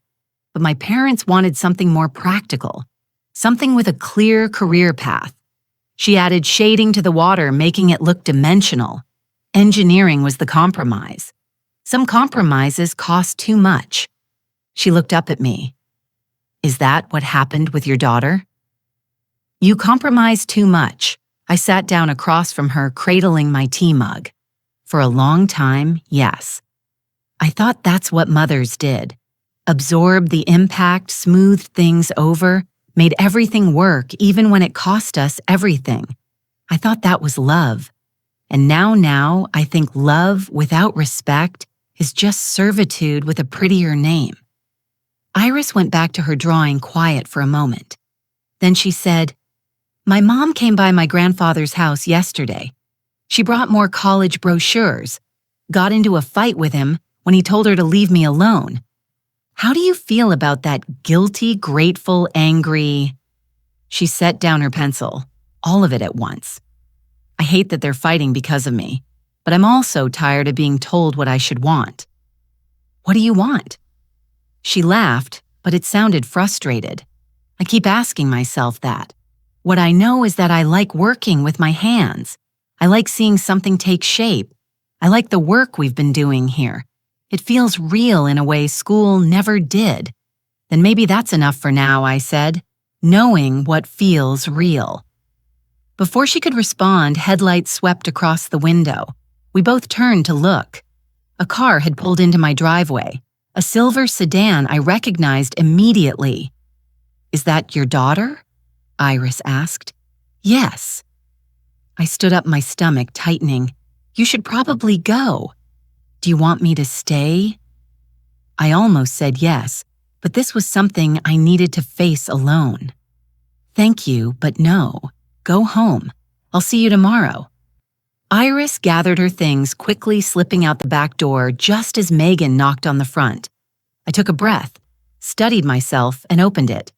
But my parents wanted something more practical, something with a clear career path. She added shading to the water, making it look dimensional. Engineering was the compromise. Some compromises cost too much. She looked up at me. "Is that what happened with your daughter?" "You compromise too much." I sat down across from her, cradling my tea mug. "For a long time, yes. I thought that's what mothers did. Absorbed the impact, smoothed things over, made everything work even when it cost us everything. I thought that was love. And now I think love without respect is just servitude with a prettier name." Iris went back to her drawing quiet for a moment. Then she said, "My mom came by my grandfather's house yesterday. She brought more college brochures, got into a fight with him when he told her to leave me alone. How do you feel about that guilty, grateful, angry?" She set down her pencil, all of it at once. "I hate that they're fighting because of me, but I'm also tired of being told what I should want." "What do you want?" She laughed, but it sounded frustrated. I keep asking myself that. What I know is that I like working with my hands. I like seeing something take shape. I like the work we've been doing here. It feels real in a way school never did. "Then maybe that's enough for now," I said, knowing what feels real. Before she could respond, headlights swept across the window. We both turned to look. A car had pulled into my driveway. A silver sedan I recognized immediately. "Is that your daughter?" Iris asked. "Yes." I stood up, my stomach tightening. "You should probably go. Do you want me to stay?" I almost said yes, but this was something I needed to face alone. "Thank you, but no. Go home. I'll see you tomorrow." Iris gathered her things, quickly slipping out the back door just as Megan knocked on the front. I took a breath, studied myself, and opened it.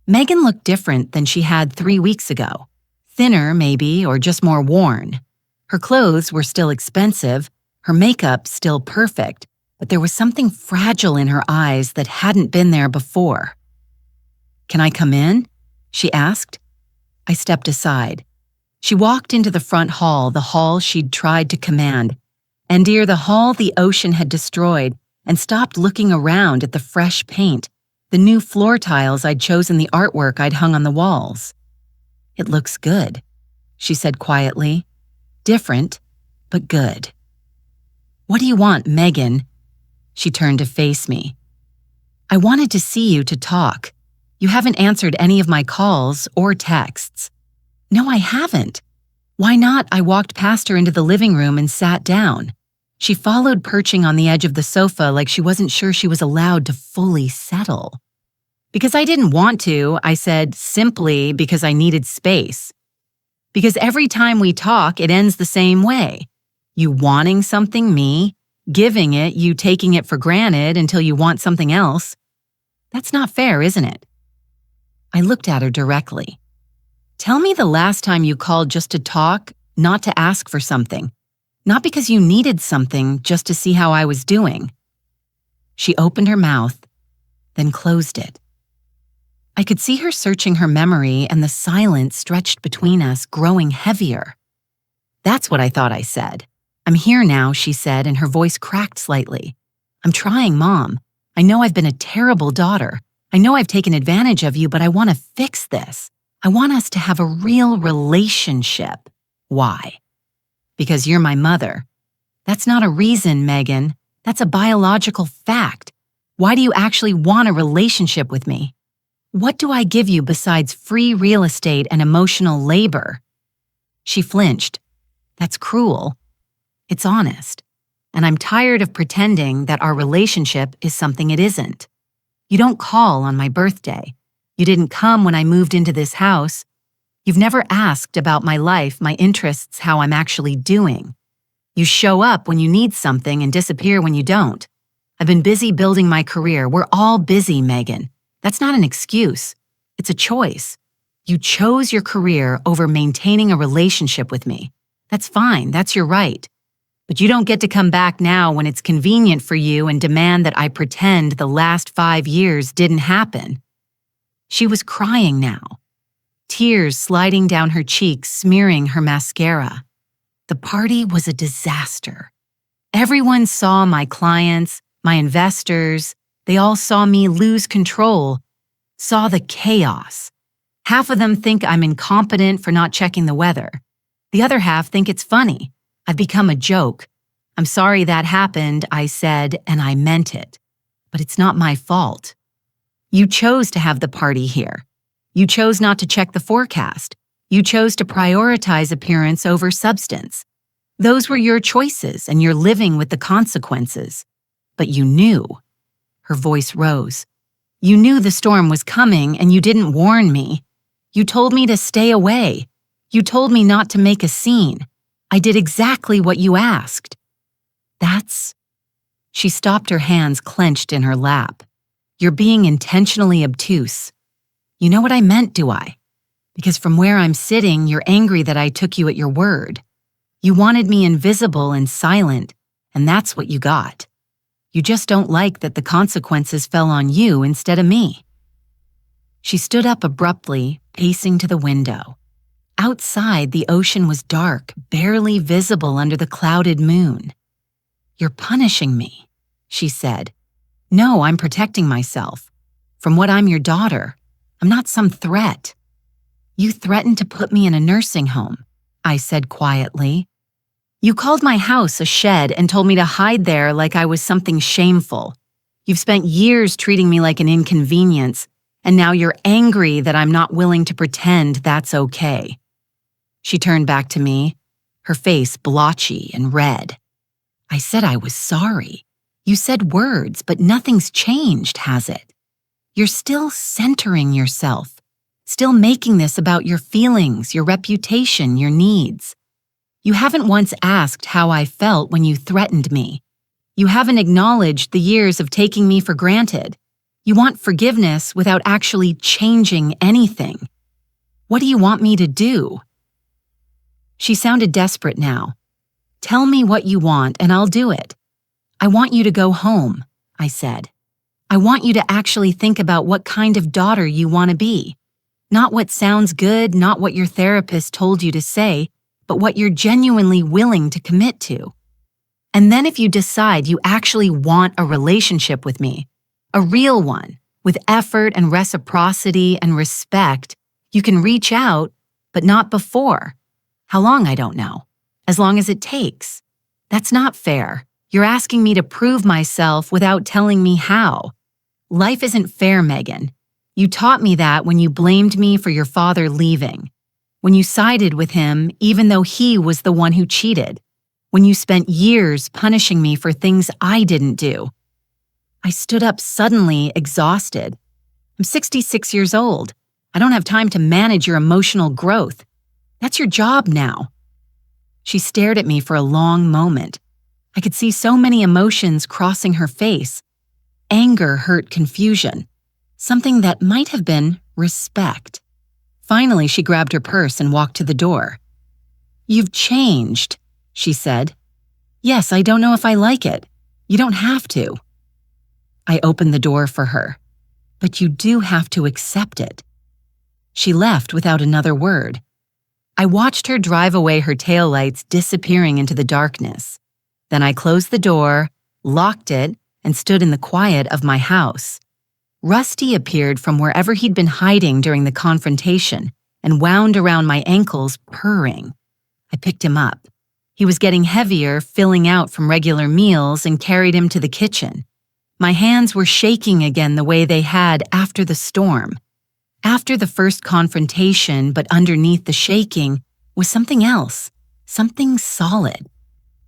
Megan looked different than she had 3 weeks ago. Thinner, maybe, or just more worn. Her clothes were still expensive, her makeup still perfect, but there was something fragile in her eyes that hadn't been there before. "Can I come in?" she asked. I stepped aside. She walked into the front hall, the hall she'd tried to command, and dear, the hall the ocean had destroyed, and stopped looking around at the fresh paint, the new floor tiles I'd chosen, the artwork I'd hung on the walls. "It looks good," she said quietly. "Different, but good." "What do you want, Megan?" She turned to face me. "I wanted to see you to talk. You haven't answered any of my calls or texts." "No, I haven't." "Why not?" I walked past her into the living room and sat down. She followed, perching on the edge of the sofa like she wasn't sure she was allowed to fully settle. "Because I didn't want to," I said, "simply because I needed space. Because every time we talk, it ends the same way. You wanting something, me, giving it, you taking it for granted until you want something else. That's not fair, isn't it?" I looked at her directly. "Tell me the last time you called just to talk, not to ask for something. Not because you needed something, just to see how I was doing." She opened her mouth, then closed it. I could see her searching her memory, and the silence stretched between us, growing heavier. "That's what I thought I said. I'm here now," she said, and her voice cracked slightly. "I'm trying, Mom. I know I've been a terrible daughter. I know I've taken advantage of you, but I want to fix this. I want us to have a real relationship." "Why?" "Because you're my mother." "That's not a reason, Megan. That's a biological fact. Why do you actually want a relationship with me? What do I give you besides free real estate and emotional labor?" She flinched. "That's cruel." "It's honest. And I'm tired of pretending that our relationship is something it isn't. You don't call on my birthday. You didn't come when I moved into this house. You've never asked about my life, my interests, how I'm actually doing. You show up when you need something and disappear when you don't. I've been busy building my career. We're all busy, Megan. That's not an excuse. It's a choice. You chose your career over maintaining a relationship with me. That's fine. That's your right. But you don't get to come back now when it's convenient for you and demand that I pretend the last 5 years didn't happen." She was crying now, tears sliding down her cheeks, smearing her mascara. The party was a disaster. Everyone saw my clients, my investors. They all saw me lose control, saw the chaos. Half of them think I'm incompetent for not checking the weather. The other half think it's funny. I've become a joke. "I'm sorry that happened," I said, and I meant it. But it's not my fault. You chose to have the party here. You chose not to check the forecast. You chose to prioritize appearance over substance. Those were your choices, and you're living with the consequences. But you knew. Her voice rose. You knew the storm was coming, and you didn't warn me. You told me to stay away. You told me not to make a scene. I did exactly what you asked. That's... She stopped, her hands clenched in her lap. "You're being intentionally obtuse. You know what I meant, do I? Because from where I'm sitting, you're angry that I took you at your word. You wanted me invisible and silent, and that's what you got. You just don't like that the consequences fell on you instead of me." She stood up abruptly, pacing to the window. Outside, the ocean was dark, barely visible under the clouded moon. "You're punishing me," she said. "No, I'm protecting myself. From what I'm your daughter. I'm not some threat." "You threatened to put me in a nursing home," I said quietly. "You called my house a shed and told me to hide there like I was something shameful. You've spent years treating me like an inconvenience, and now you're angry that I'm not willing to pretend that's okay." She turned back to me, her face blotchy and red. I said I was sorry. You said words, but nothing's changed, has it? You're still centering yourself, still making this about your feelings, your reputation, your needs. You haven't once asked how I felt when you threatened me. You haven't acknowledged the years of taking me for granted. You want forgiveness without actually changing anything. What do you want me to do? She sounded desperate now. "Tell me what you want and I'll do it." "I want you to go home," I said. "I want you to actually think about what kind of daughter you want to be. Not what sounds good, not what your therapist told you to say, but what you're genuinely willing to commit to. And then if you decide you actually want a relationship with me, a real one, with effort and reciprocity and respect, you can reach out, but not before. How long, I don't know. As long as it takes. That's not fair. You're asking me to prove myself without telling me how. Life isn't fair, Megan. You taught me that when you blamed me for your father leaving. When you sided with him even though he was the one who cheated. When you spent years punishing me for things I didn't do. I stood up suddenly, exhausted. I'm 66 years old. I don't have time to manage your emotional growth. That's your job now. She stared at me for a long moment. I could see so many emotions crossing her face. Anger, hurt, confusion. Something that might have been respect. Finally, she grabbed her purse and walked to the door. "You've changed," she said. "Yes, I don't know if I like it. You don't have to." I opened the door for her. "But you do have to accept it." She left without another word. I watched her drive away, her taillights disappearing into the darkness. Then I closed the door, locked it, and stood in the quiet of my house. Rusty appeared from wherever he'd been hiding during the confrontation and wound around my ankles, purring. I picked him up. He was getting heavier, filling out from regular meals, and carried him to the kitchen. My hands were shaking again the way they had after the storm. After the first confrontation, but underneath the shaking, was something else, something solid.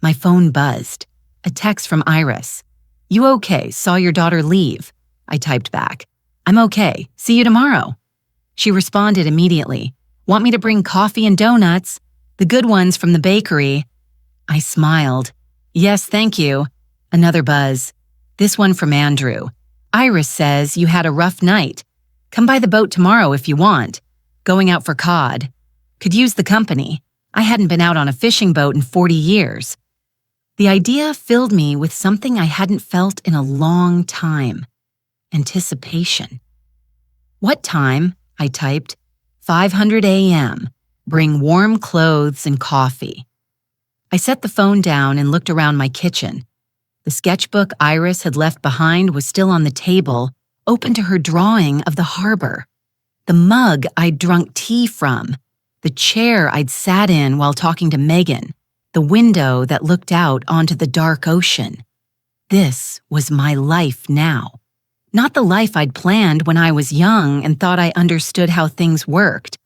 My phone buzzed. A text from Iris. "You okay? Saw your daughter leave." I typed back. "I'm okay. See you tomorrow." She responded immediately. "Want me to bring coffee and donuts? The good ones from the bakery." I smiled. "Yes, thank you." Another buzz. This one from Andrew. "Iris says you had a rough night. Come by the boat tomorrow if you want. Going out for cod. Could use the company. I hadn't been out on a fishing boat in 40 years. The idea filled me with something I hadn't felt in a long time. Anticipation. "What time?" I typed. 5:00 a.m. Bring warm clothes and coffee. I set the phone down and looked around my kitchen. The sketchbook Iris had left behind was still on the table, open to her drawing of the harbor. The mug I'd drunk tea from. The chair I'd sat in while talking to Megan. The window that looked out onto the dark ocean. This was my life now. Not the life I'd planned when I was young and thought I understood how things worked.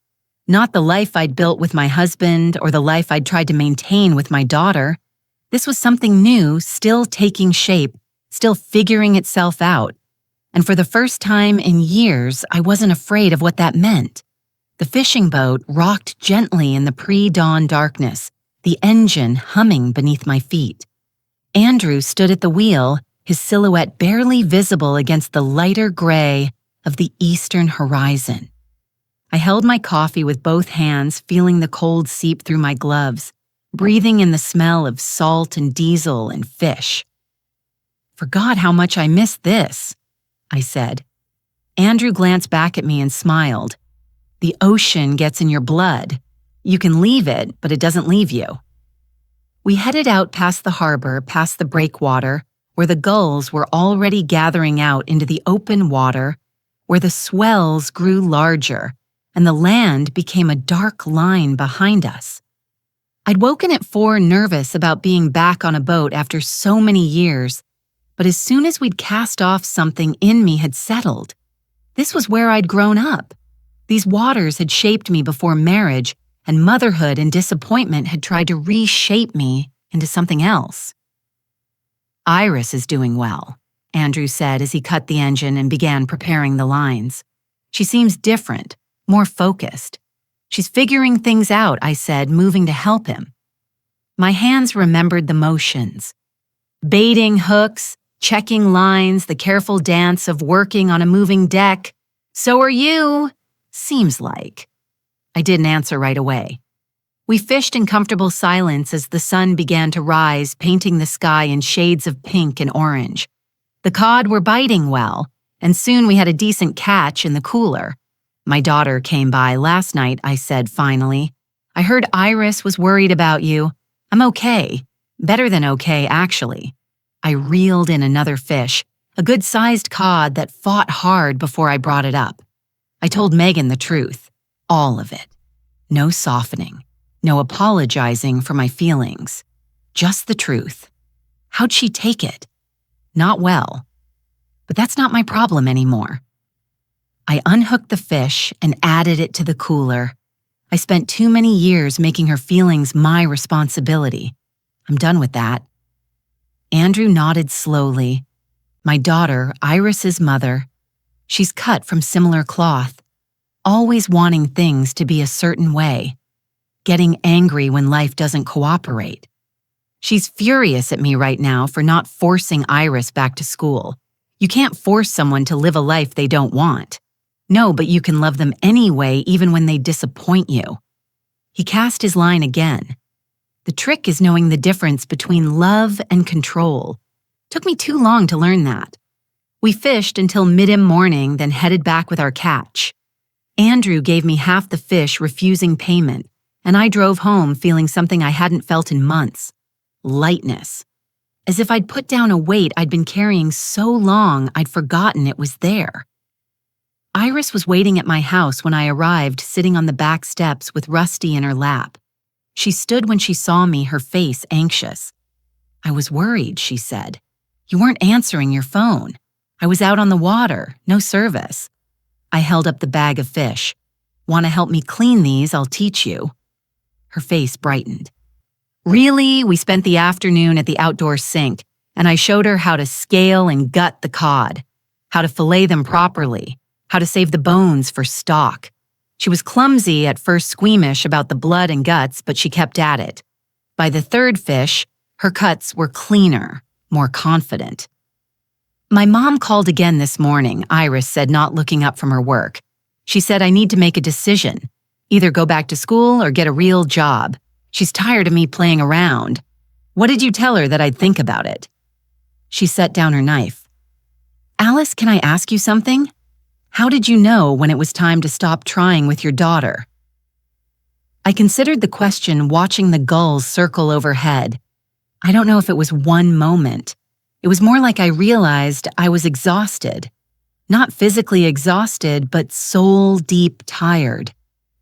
Not the life I'd built with my husband or the life I'd tried to maintain with my daughter. This was something new, still taking shape, still figuring itself out. And for the first time in years, I wasn't afraid of what that meant. The fishing boat rocked gently in the pre-dawn darkness, the engine humming beneath my feet. Andrew stood at the wheel, his silhouette barely visible against the lighter gray of the eastern horizon. I held my coffee with both hands, feeling the cold seep through my gloves, breathing in the smell of salt and diesel and fish. "Forgot how much I missed this," I said. Andrew glanced back at me and smiled. "The ocean gets in your blood. You can leave it, but it doesn't leave you." We headed out past the harbor, past the breakwater, where the gulls were already gathering out into the open water, where the swells grew larger, and the land became a dark line behind us. I'd woken at 4 nervous about being back on a boat after so many years, But as soon as we'd cast off, something in me had settled. This was where I'd grown up. These waters had shaped me before marriage, and motherhood and disappointment had tried to reshape me into something else. Iris is doing well, Andrew said as he cut the engine and began preparing the lines. She seems different, more focused. She's figuring things out, I said, moving to help him. My hands remembered the motions. Baiting hooks, checking lines, the careful dance of working on a moving deck. So are you, seems like. I didn't answer right away. We fished in comfortable silence as the sun began to rise, painting the sky in shades of pink and orange. The cod were biting well, and soon we had a decent catch in the cooler. My daughter came by last night, I said finally. I heard Iris was worried about you. I'm okay. Better than okay, actually. I reeled in another fish, a good-sized cod that fought hard before I brought it up. I told Megan the truth, all of it. No softening, no apologizing for my feelings. Just the truth. How'd she take it? Not well. But that's not my problem anymore. I unhooked the fish and added it to the cooler. I spent too many years making her feelings my responsibility. I'm done with that. Andrew nodded slowly. My daughter, Iris's mother, she's cut from similar cloth, always wanting things to be a certain way, getting angry when life doesn't cooperate. She's furious at me right now for not forcing Iris back to school. You can't force someone to live a life they don't want. No, but you can love them anyway, even when they disappoint you. He cast his line again. The trick is knowing the difference between love and control. Took me too long to learn that. We fished until mid-morning, then headed back with our catch. Andrew gave me half the fish, refusing payment, and I drove home feeling something I hadn't felt in months. Lightness. As if I'd put down a weight I'd been carrying so long I'd forgotten it was there. Iris was waiting at my house when I arrived, sitting on the back steps with Rusty in her lap. She stood when she saw me, her face anxious. I was worried, she said. You weren't answering your phone. I was out on the water, no service. I held up the bag of fish. Want to help me clean these? I'll teach you. Her face brightened. Really? We spent the afternoon at the outdoor sink, and I showed her how to scale and gut the cod, how to fillet them properly, how to save the bones for stock. She was clumsy, at first squeamish about the blood and guts, but she kept at it. By the third fish, her cuts were cleaner, more confident. My mom called again this morning, Iris said, not looking up from her work. She said I need to make a decision, either go back to school or get a real job. She's tired of me playing around. What did you tell her that I'd think about it? She set down her knife. Alice, can I ask you something? How did you know when it was time to stop trying with your daughter? I considered the question, watching the gulls circle overhead. I don't know if it was one moment. It was more like I realized I was exhausted. Not physically exhausted, but soul-deep tired.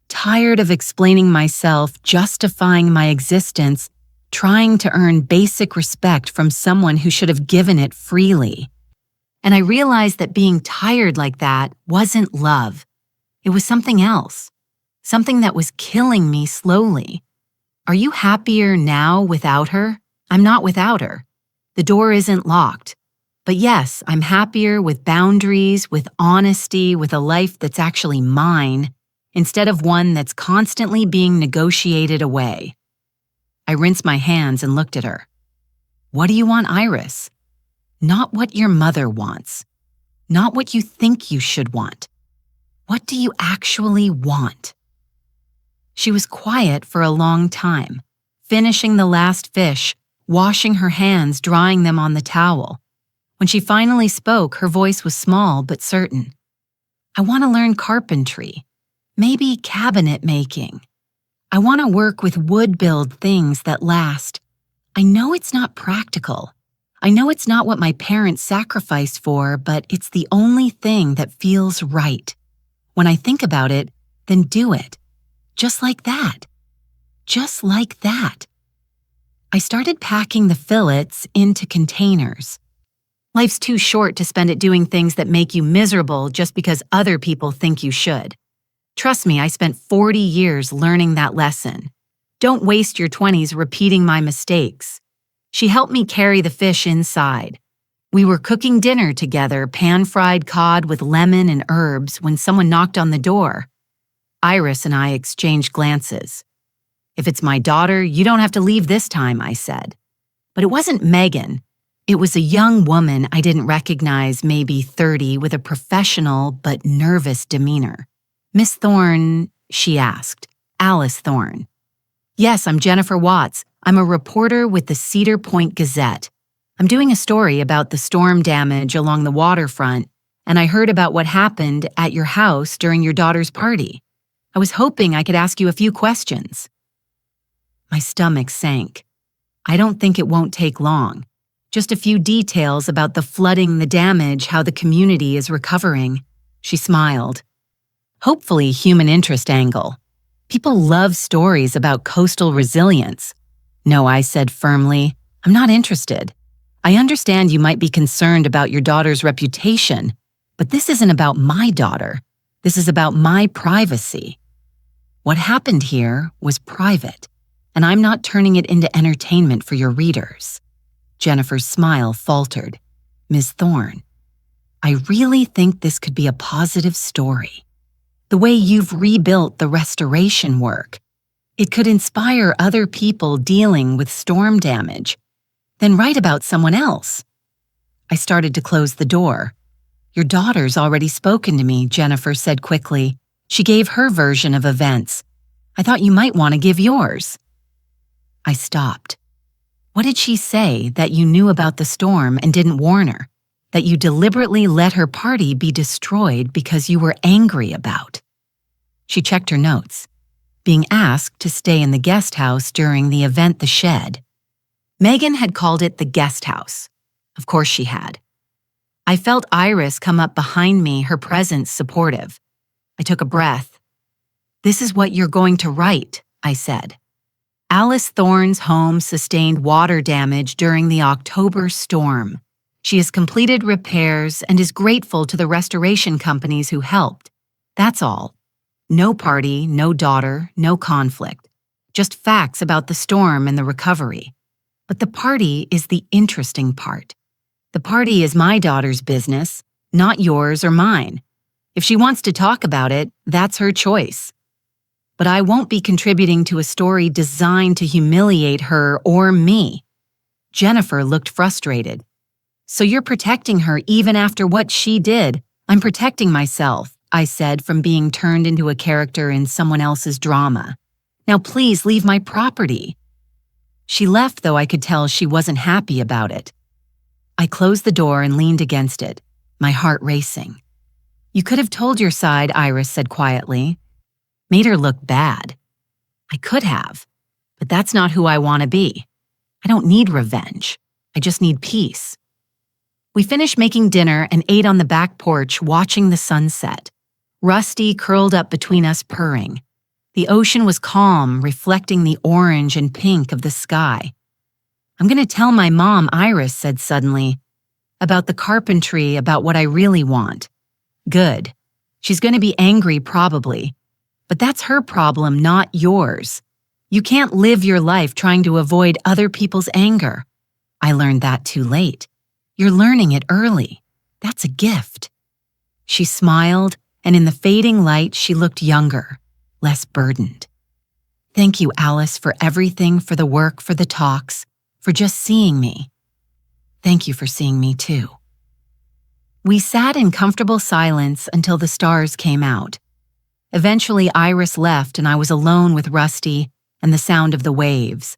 Tired of explaining myself, justifying my existence, trying to earn basic respect from someone who should have given it freely. And I realized that being tired like that wasn't love. It was something else, something that was killing me slowly. Are you happier now without her? I'm not without her. The door isn't locked. But yes, I'm happier with boundaries, with honesty, with a life that's actually mine, instead of one that's constantly being negotiated away. I rinsed my hands and looked at her. What do you want, Iris? Not what your mother wants. Not what you think you should want. What do you actually want? She was quiet for a long time, finishing the last fish, washing her hands, drying them on the towel. When she finally spoke, her voice was small but certain. I want to learn carpentry, maybe cabinet making. I want to work with wood-build things that last. I know it's not practical. I know it's not what my parents sacrificed for, but it's the only thing that feels right. When I think about it, then do it. Just like that. Just like that. I started packing the fillets into containers. Life's too short to spend it doing things that make you miserable just because other people think you should. Trust me, I spent 40 years learning that lesson. Don't waste your 20s repeating my mistakes. She helped me carry the fish inside. We were cooking dinner together, pan-fried cod with lemon and herbs, when someone knocked on the door. Iris and I exchanged glances. "If it's my daughter, you don't have to leave this time," I said. But it wasn't Megan. It was a young woman I didn't recognize, maybe 30, with a professional but nervous demeanor. "Miss Thorne," she asked. "Alice Thorne." "Yes, I'm Jennifer Watts. I'm a reporter with the Cedar Point Gazette. I'm doing a story about the storm damage along the waterfront, and I heard about what happened at your house during your daughter's party. I was hoping I could ask you a few questions." My stomach sank. "I don't think it won't take long. Just a few details about the flooding, the damage, how the community is recovering." She smiled. "Hopefully, human interest angle. People love stories about coastal resilience." "No," I said firmly. "I'm not interested. I understand you might be concerned about your daughter's reputation, but this isn't about my daughter. This is about my privacy. What happened here was private, and I'm not turning it into entertainment for your readers." Jennifer's smile faltered. "Ms. Thorne, I really think this could be a positive story. The way you've rebuilt the restoration work. It could inspire other people dealing with storm damage. Then write about someone else." I started to close the door. "Your daughter's already spoken to me," Jennifer said quickly. "She gave her version of events. I thought you might want to give yours." I stopped. "What did she say that you knew about the storm and didn't warn her? That you deliberately let her party be destroyed because you were angry about?" She checked her notes. Being asked to stay in the guest house during the event, The Shed. Megan had called it the guest house. Of course she had. I felt Iris come up behind me, her presence supportive. I took a breath. "This is what you're going to write," I said. "Alice Thorne's home sustained water damage during the October storm. She has completed repairs and is grateful to the restoration companies who helped. That's all. No party, no daughter, no conflict. Just facts about the storm and the recovery. But the party is the interesting part. The party is my daughter's business, not yours or mine. If she wants to talk about it, that's her choice. But I won't be contributing to a story designed to humiliate her or me." Jennifer looked frustrated. "So you're protecting her even after what she did?" "I'm protecting myself," I said, "from being turned into a character in someone else's drama. Now please leave my property." She left, though I could tell she wasn't happy about it. I closed the door and leaned against it, my heart racing. "You could have told your side," Iris said quietly. "Made her look bad." I could have, but that's not who I want to be. I don't need revenge. I just need peace. We finished making dinner and ate on the back porch, watching the sunset. Rusty curled up between us, purring. The ocean was calm, reflecting the orange and pink of the sky. "I'm going to tell my mom," Iris said suddenly, "about the carpentry, about what I really want." "Good. She's going to be angry probably. But that's her problem, not yours. You can't live your life trying to avoid other people's anger. I learned that too late. You're learning it early. That's a gift." She smiled, and in the fading light, she looked younger, less burdened. "Thank you, Alice, for everything, for the work, for the talks, for just seeing me." "Thank you for seeing me, too." We sat in comfortable silence until the stars came out. Eventually, Iris left and I was alone with Rusty and the sound of the waves.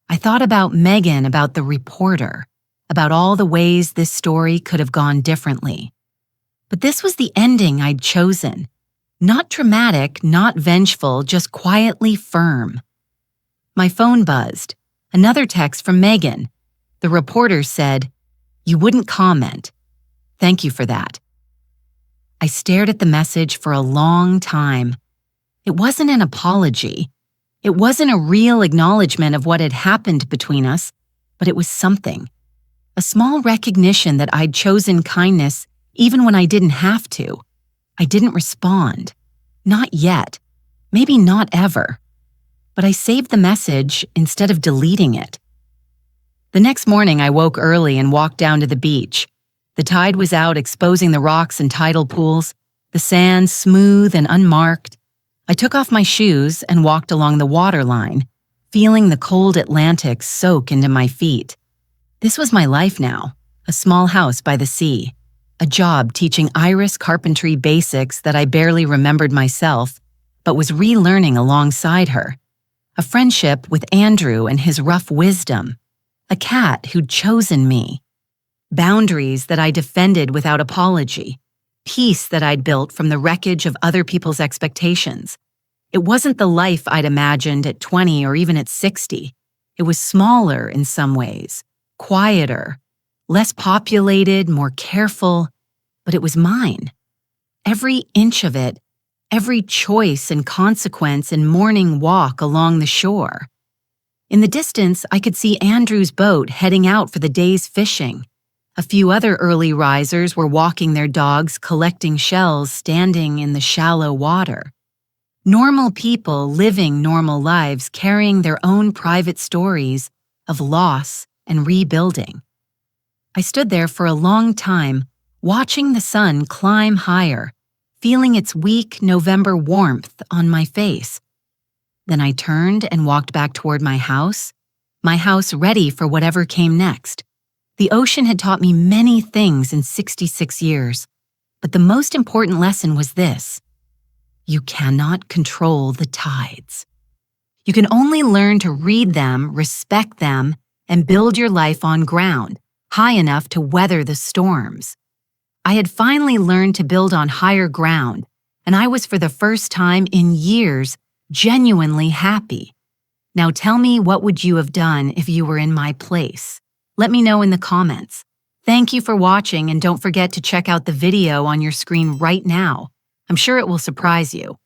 I thought about Megan, about the reporter, about all the ways this story could have gone differently. But this was the ending I'd chosen. Not dramatic, not vengeful, just quietly firm. My phone buzzed. Another text from Megan. The reporter said, "You wouldn't comment. Thank you for that." I stared at the message for a long time. It wasn't an apology. It wasn't a real acknowledgement of what had happened between us, but it was something. A small recognition that I'd chosen kindness even when I didn't have to. I didn't respond. Not yet. Maybe not ever. But I saved the message instead of deleting it. The next morning, I woke early and walked down to the beach. The tide was out, exposing the rocks and tidal pools, the sand smooth and unmarked. I took off my shoes and walked along the waterline, feeling the cold Atlantic soak into my feet. This was my life now, a small house by the sea, a job teaching Iris carpentry basics that I barely remembered myself, but was relearning alongside her, a friendship with Andrew and his rough wisdom, a cat who'd chosen me, boundaries that I defended without apology, peace that I'd built from the wreckage of other people's expectations. It wasn't the life I'd imagined at 20 or even at 60. It was smaller in some ways, quieter, less populated, more careful, but it was mine. Every inch of it, every choice and consequence and morning walk along the shore. In the distance, I could see Andrew's boat heading out for the day's fishing. A few other early risers were walking their dogs, collecting shells, standing in the shallow water. Normal people living normal lives, carrying their own private stories of loss and rebuilding. I stood there for a long time, watching the sun climb higher, feeling its weak November warmth on my face. Then I turned and walked back toward my house ready for whatever came next. The ocean had taught me many things in 66 years, but the most important lesson was this: you cannot control the tides. You can only learn to read them, respect them, and build your life on ground high enough to weather the storms. I had finally learned to build on higher ground, and I was for the first time in years genuinely happy. Now tell me, what would you have done if you were in my place? Let me know in the comments. Thank you for watching, and don't forget to check out the video on your screen right now. I'm sure it will surprise you.